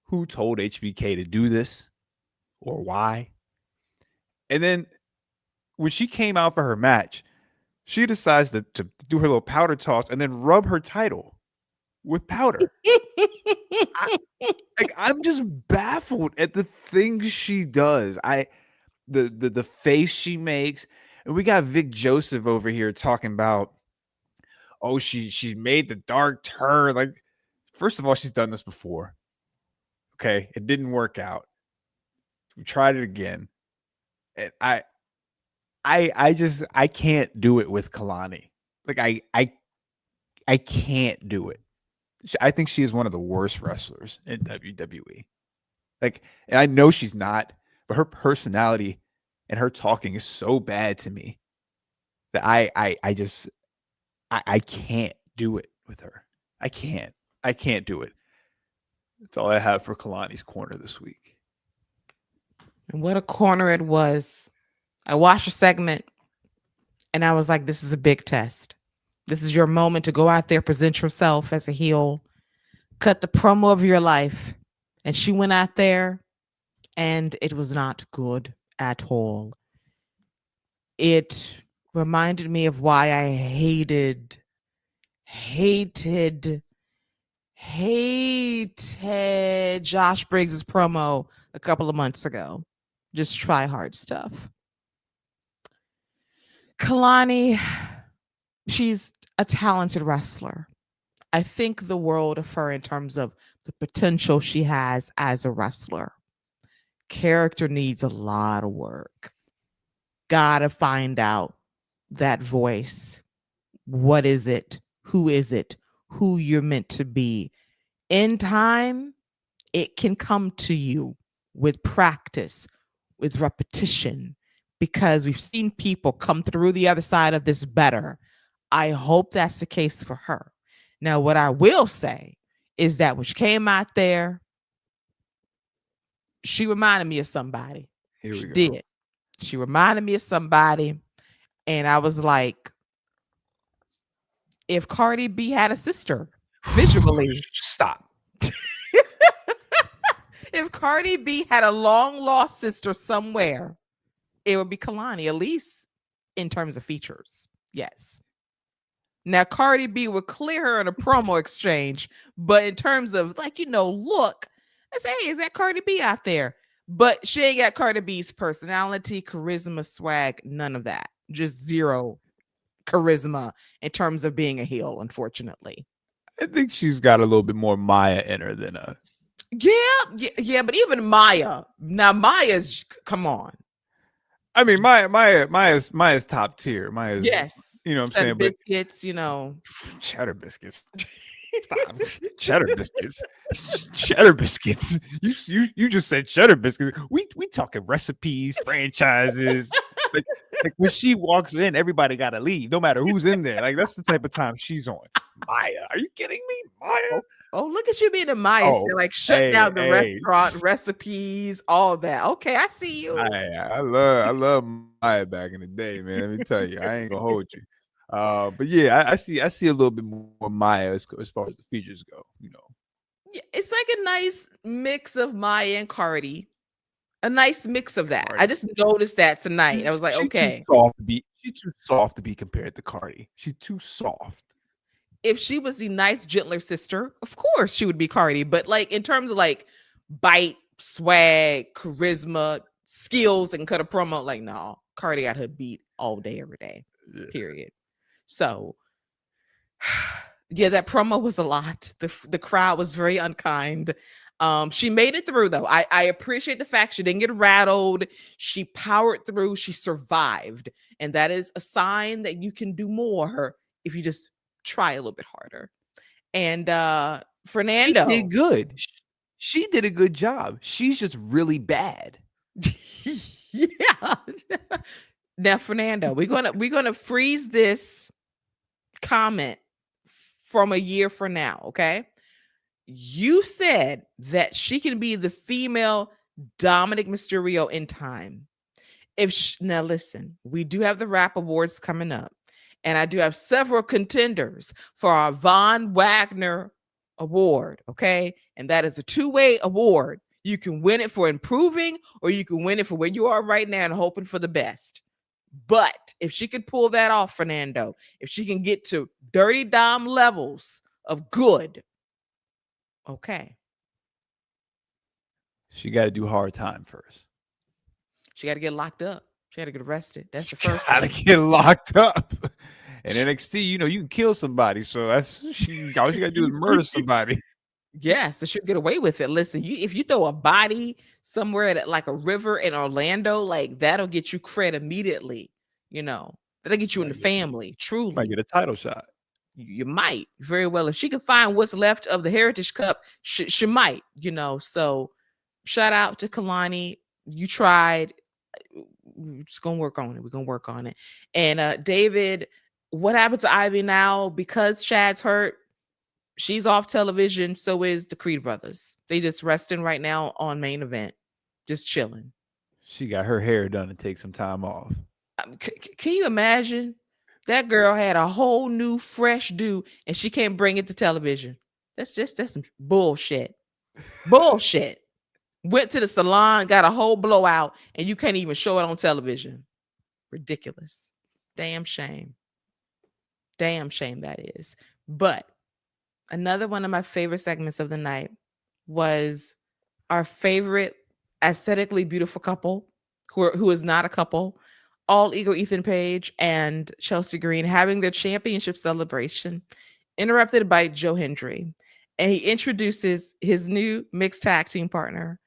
who told HBK to do this or why. And then when she came out for her match, she decides to do her little powder toss and then rub her title with powder. I'm just baffled at the things she does. The face she makes, and we got Vic Joseph over here talking about, oh, she's made the dark turn. Like, first of all, she's done this before. Okay, it didn't work out. We tried it again, and I can't do it with Kalani. Like I can't do it. I think she is one of the worst wrestlers in WWE. Like, and I know she's not, but her personality and her talking is so bad to me that I can't do it with her. I can't do it. That's all I have for Kalani's Corner this week. And what a corner it was. I watched a segment and I was like, this is a big test. This is your moment to go out there, present yourself as a heel, cut the promo of your life. And she went out there and it was not good at all. It reminded me of why I hated Josh Briggs' promo a couple of months ago. Just try hard stuff. Kalani, she's a talented wrestler. I think the world of her in terms of the potential she has as a wrestler. Character needs a lot of work. Gotta find out that voice. What is it? Who is it? Who you're meant to be. In time, it can come to you with practice, with repetition, because we've seen people come through the other side of this better. I hope that's the case for her. Now, what I will say is that when she came out there, she reminded me of somebody. She did. She reminded me of somebody. And I was like, if Cardi B had a sister visually. Stop. If Cardi B had a long lost sister somewhere, it would be Kalani, at least in terms of features. Yes. Now, Cardi B would clear her in a promo exchange, but in terms of, like, look, I say, hey, is that Cardi B out there? But she ain't got Cardi B's personality, charisma, swag, none of that. Just zero charisma in terms of being a heel, unfortunately. I think she's got a little bit more Maya in her than a. Yeah, but even Maya. Now, Maya's, come on. I mean, Maya's top tier. Maya's, Yes. you know what I'm Cheddar saying, but biscuits, you know. cheddar biscuits. Stop. Cheddar biscuits. Cheddar biscuits. You just said cheddar biscuits. We talking recipes, franchises. Like like when she walks in, everybody gotta leave, no matter who's in there. Like that's the type of time she's on. Maya, are you kidding me? Maya? Oh, oh, look at you being a Maya. Oh, Like shut hey, down the hey. restaurant, recipes, all that. Okay, I see you. I love Maya back in the day, man. Let me tell you, I ain't gonna hold you. But yeah, I see a little bit more Maya as far as the features go. You know, Yeah, it's like a nice mix of Maya and Cardi. A nice mix of that. I Cardi. just noticed that tonight. I was like, She too okay, soft to be. She too soft to be compared to Cardi. She too soft. if she was the nice, gentler sister, of course she would be Cardi. But like in terms of like bite, swag, charisma, skills, and cut a promo, like no, Cardi got her beat all day, every day. Yeah. Period. So yeah, that promo was a lot. The crowd was very unkind. She made it through though. I appreciate the fact she didn't get rattled. She powered through. She survived, and that is a sign that you can do more if you just try a little bit harder. And She Fernando, did good. She did a good job. She's just really bad. yeah. Now, Fernando, we're gonna freeze this comment from a year from now. Okay, you said that she can be the female Dominic Mysterio in time. Now listen, we do have the rap awards coming up, and I do have several contenders for our Von Wagner award. Okay, and that is a two-way award. You can win it for improving, or you can win it for where you are right now and hoping for the best. But if she could pull that off, Fernando, if she can get to Dirty Dom levels of good, okay, She got to do hard time first. she got to get locked up. She got to get arrested. That's She the first gotta thing. get locked up. And NXT, you can kill somebody. So that's all she gotta do is murder somebody. Yes, so she'll get away with it. Listen, if you throw a body somewhere at like a river in Orlando, like that'll get you cred immediately. You know, that'll get you in the Might get, family. might Truly, get a title shot. you might very well if she can find what's left of the Heritage Cup. She might. You know, so shout out to Kalani. You tried. We're just gonna work on it. We're gonna work on it. And David, what happened to Ivy now? Because Chad's hurt, she's off television. So is the Creed brothers. They just resting right now on main event, just chilling. She got her hair done to take some time off. Can you imagine? That girl had a whole new fresh do, and she can't bring it to television. That's some bullshit. Bullshit. Went to the salon, got a whole blowout, and you can't even show it on television. Ridiculous. Damn shame. Damn shame that is. But another one of my favorite segments of the night was our favorite aesthetically beautiful couple who is not a couple, All Ego Ethan Page and Chelsea Green having their championship celebration, interrupted by Joe Hendry. And he introduces his new mixed tag team partner,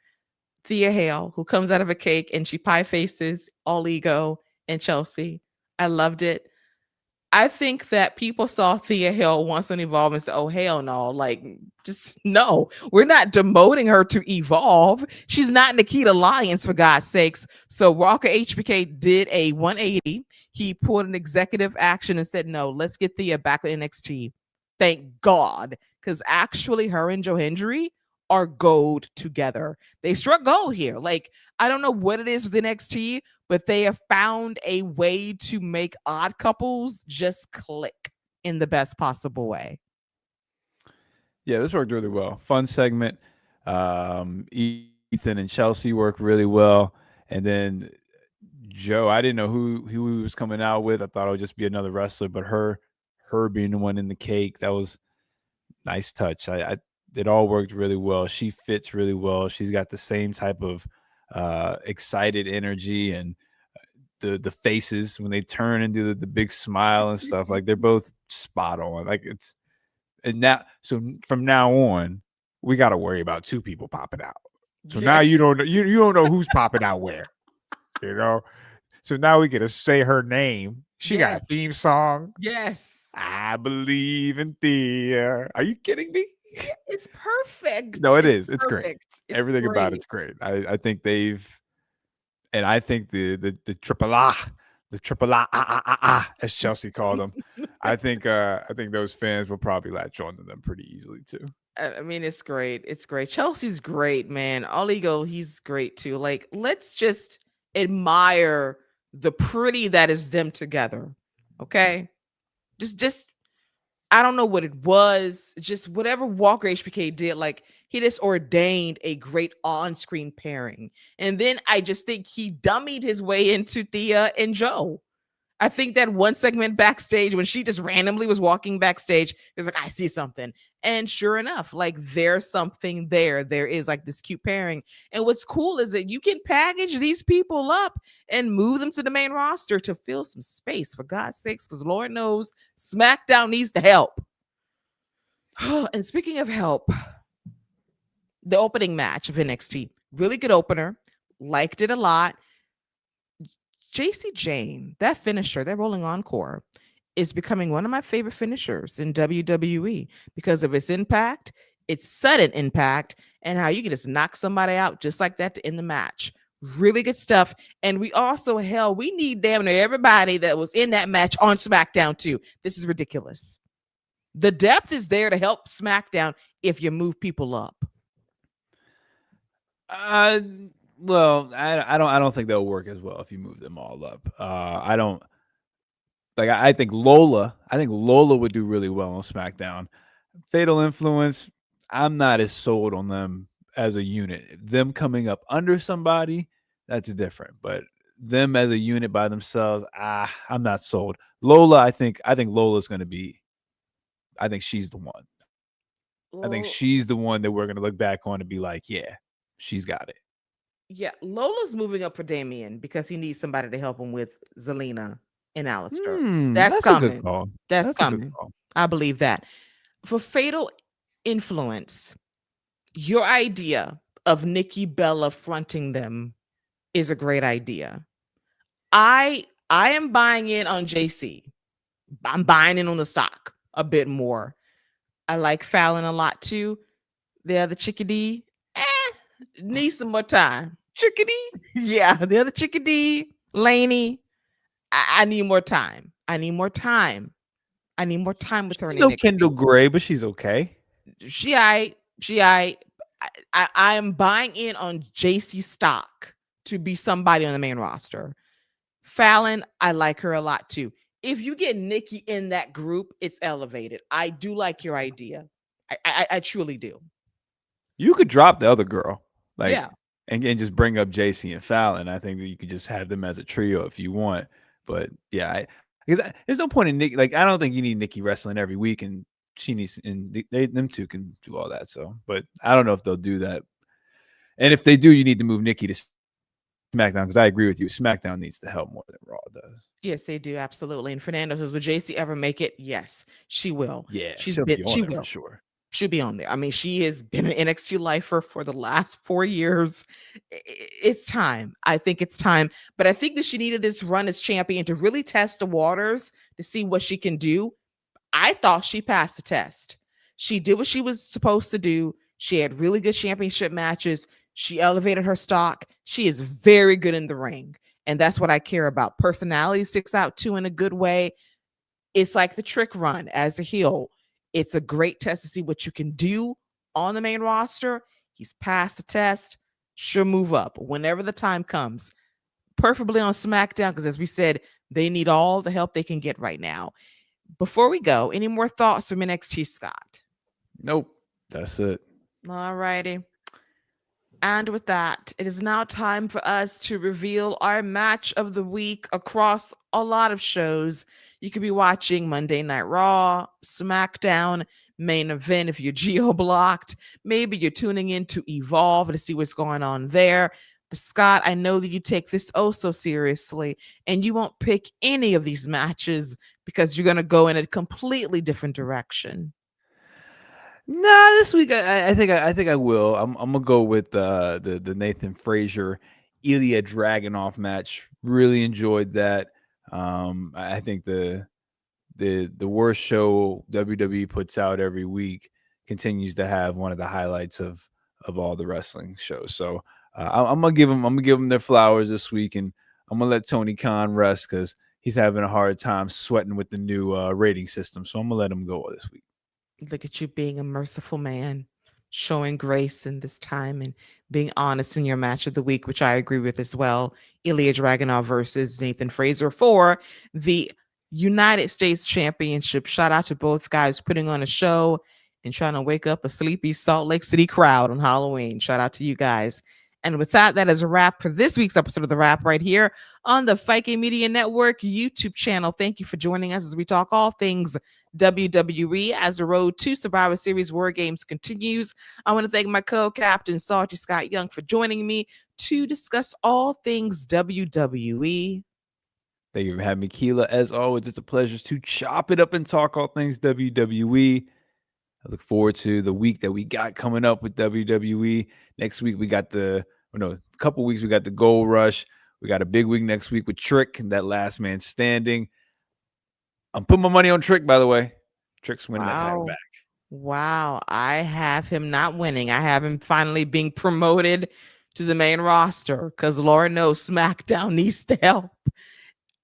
Thea Hale, who comes out of a cake and she pie faces All Ego and Chelsea. I loved it. I think that people saw Thea Hale once on Evolve and said, oh, hell no. Like, just no. We're not demoting her to Evolve. She's not Nikita Lyons, for God's sakes. So Walker HBK did a 180. He pulled an executive action and said, no, let's get Thea back with NXT. Thank God. Because actually, her and Joe Hendry are gold together. They struck gold here. Like, I don't know what it is with NXT, but they have found a way to make odd couples just click in the best possible way. Yeah, this worked really well. Fun segment. Ethan and Chelsea worked really well. And then Joe, I didn't know who he was coming out with. I thought it would just be another wrestler, but her being the one in the cake, that was nice touch. It all worked really well. She fits really well. She's got the same type of excited energy and the faces when they turn and do the big smile and stuff. Like they're both spot on. Like it's and now so from now on, we got to worry about two people popping out. So now you don't know who's popping out where, you know. So now we get to say her name. She got a Yes. theme song. Yes. I believe in fear. Are you kidding me? Yeah, it's perfect. No, it It's is. It's great. perfect. It's Everything about great. it's great. I think they've, and I think the triple A, as Chelsea called them. I think those fans will probably latch on to them pretty easily too. I mean, it's great. It's great. Chelsea's great, man. All ego, he's great too. Like, let's just admire the pretty that is them together. Okay. Just I don't know what it was. Just whatever Walker HBK did, like he just ordained a great on-screen pairing. And then I just think he dummied his way into Thea and Joe. I think that one segment backstage when she just randomly was walking backstage, it was like, I see something. And sure enough, like there's something there. There is like this cute pairing. And what's cool is that you can package these people up and move them to the main roster to fill some space, for God's sakes, because Lord knows SmackDown needs the help. And speaking of help, the opening match of NXT, really good opener. Liked it a lot. JC Jane, that finisher, that rolling encore, is becoming one of my favorite finishers in WWE because of its impact, its sudden impact, and how you can just knock somebody out just like that to end the match. Really good stuff. And we also, hell, we need damn near everybody that was in that match on SmackDown too. This is ridiculous. The depth is there to help SmackDown if you move people up. Well, I don't think they'll work as well if you move them all up. I don't like. I think Lola. I think Lola would do really well on SmackDown. Fatal Influence. I'm not as sold on them as a unit. Them coming up under somebody, that's different. But them as a unit by themselves, I'm not sold. Lola, I think Lola's going to be. I think she's the one. I think she's the one that we're going to look back on and be like, yeah, she's got it. Yeah, Lola's moving up for Damien because he needs somebody to help him with Zelina and Alistair. That's That's a good coming. call. That's That's a good coming. call. I believe that. For Fatal Influence, your idea of Nikki Bella fronting them is a great idea. I am buying in on JC. I'm buying in on the stock a bit more. I like Fallon a lot too. The other chickadee, need some more time. Chickadee. Yeah, the other chickadee, Laney. I need more time. I need more time. I need more time with her. She's In no NXT. Kendall Gray, but she's okay. She I I am buying in on JC stock to be somebody on the main roster. Fallon, I like her a lot too. If you get Nikki in that group, it's elevated. I do like your idea. I truly do. You could drop the other girl, like, Yeah. and just bring up JC and Fallon. I think that you could just have them as a trio if you want. But yeah, because there's no point in Nikki. Like, I don't think you need Nikki wrestling every week, and she needs, and them two can do all that. So, but I don't know if they'll do that. And if they do, you need to move Nikki to SmackDown, because I agree with you. SmackDown needs the help more than Raw does. Yes, they do, absolutely. And Fernando says, "Will JC ever make it?" Yes, she will. Yeah, She's she'll been, be on she there will. for sure. She'll be on there. I mean, she has been an NXT lifer for the last 4 years. It's time. I think it's time. But I think that she needed this run as champion to really test the waters to see what she can do. I thought she passed the test. She did what she was supposed to do. She had really good championship matches. She elevated her stock. She is very good in the ring. And that's what I care about. Personality sticks out too in a good way. It's like the trick run as a heel. It's a great test to see what you can do on the main roster. He's passed the test. She'll move up whenever the time comes. Preferably on SmackDown, because as we said, they need all the help they can get right now. Before we go, any more thoughts from NXT, Scott? Nope. That's it. All righty. And with that, it is now time for us to reveal our match of the week across a lot of shows. You could be watching Monday Night Raw, SmackDown, main event if you're geo-blocked. Maybe you're tuning in to Evolve to see what's going on there. But Scott, I know that you take this oh so seriously, and you won't pick any of these matches because you're going to go in a completely different direction. Nah, this week I think I will. I'm gonna go with the Nathan Frazier Ilya Dragunov match. Really enjoyed that. I think the worst show WWE puts out every week continues to have one of the highlights of all the wrestling shows. So I'm gonna give them their flowers this week, and I'm gonna let Tony Khan rest because he's having a hard time sweating with the new rating system. So I'm gonna let him go this week. Look at you being a merciful man, showing grace in this time and being honest in your match of the week, which I agree with as well. Ilya Dragunov versus Nathan Fraser for the United States Championship. Shout out to both guys putting on a show and trying to wake up a sleepy Salt Lake City crowd on Halloween. Shout out to you guys. And with that, that is a wrap for this week's episode of The Wrap right here on the Fight Game Media Network YouTube channel. Thank you for joining us as we talk all things WWE as the road to Survivor Series WarGames continues. I want to thank my co-captain, Salty Scott Young, for joining me to discuss all things WWE. Thank you for having me, Keila. As always, it's a pleasure to chop it up and talk all things WWE. I look forward to the week that we got coming up with WWE. Next week, we got a couple weeks, we got the Gold Rush. We got a big week next week with Trick and that Last Man Standing. I'm putting my money on Trick, by the way. Trick's winning that title back. Wow. I have him not winning. I have him finally being promoted to the main roster because Lord knows SmackDown needs to help.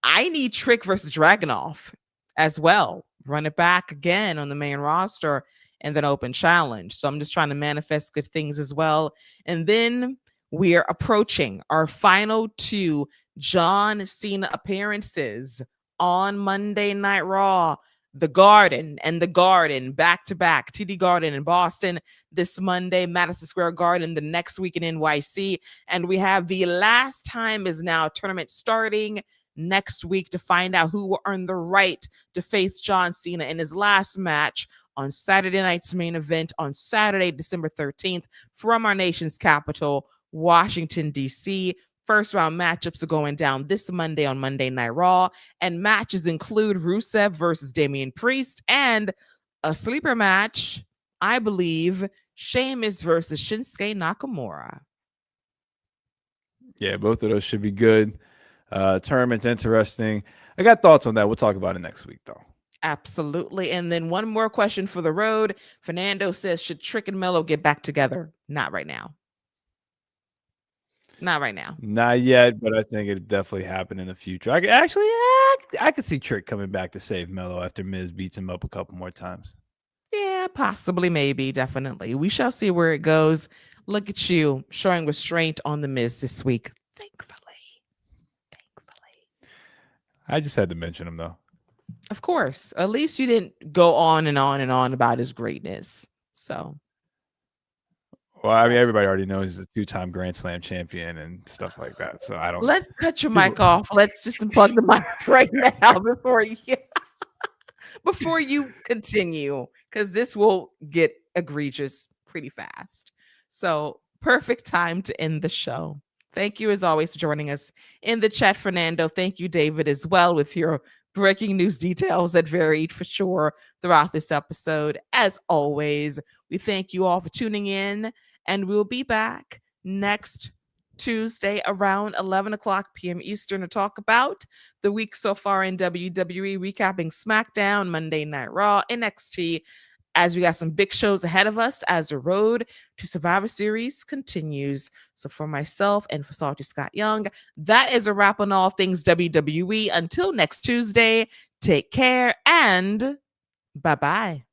I need Trick versus Dragunov as well. Run it back again on the main roster and then open challenge. So I'm just trying to manifest good things as well. And then we are approaching our final 2 John Cena appearances on Monday Night Raw. The Garden and the Garden back-to-back. TD Garden in Boston this Monday, Madison Square Garden the next week in NYC. And we have the Last Time Is Now tournament starting next week to find out who will earn the right to face John Cena in his last match on Saturday night's main event on Saturday, December 13th from our nation's capital, Washington, D.C. First round matchups are going down this Monday on Monday Night Raw, and matches include Rusev versus Damian Priest and a sleeper match, I believe, Sheamus versus Shinsuke Nakamura. Yeah, both of those should be good. Tournament's interesting. I got thoughts on that. We'll talk about it next week, though. Absolutely. And then one more question for the road. Fernando says, should Trick and Melo get back together? Not right now. Not right now. Not yet, but I think it definitely happen in the future. I could see Trick coming back to save Melo after Miz beats him up a couple more times. Yeah, possibly, maybe, definitely. We shall see where it goes. Look at you showing restraint on the Miz this week. Thankfully. I just had to mention him, though. Of course. At least you didn't go on and on and on about his greatness. So. Well, I mean, everybody already knows he's a 2-time Grand Slam champion and stuff like that. So I don't. Let's cut your mic off. Let's just unplug the mic right now before you continue, because this will get egregious pretty fast. So perfect time to end the show. Thank you, as always, for joining us in the chat, Fernando. Thank you, David, as well, with your breaking news details that varied for sure throughout this episode. As always, we thank you all for tuning in, and we'll be back next Tuesday around 11 o'clock p.m. Eastern to talk about the week so far in WWE, recapping SmackDown, Monday Night Raw, NXT, as we got some big shows ahead of us as the road to Survivor Series continues. So for myself and for Salty Scott Young, that is a wrap on all things WWE. Until next Tuesday, take care and bye-bye.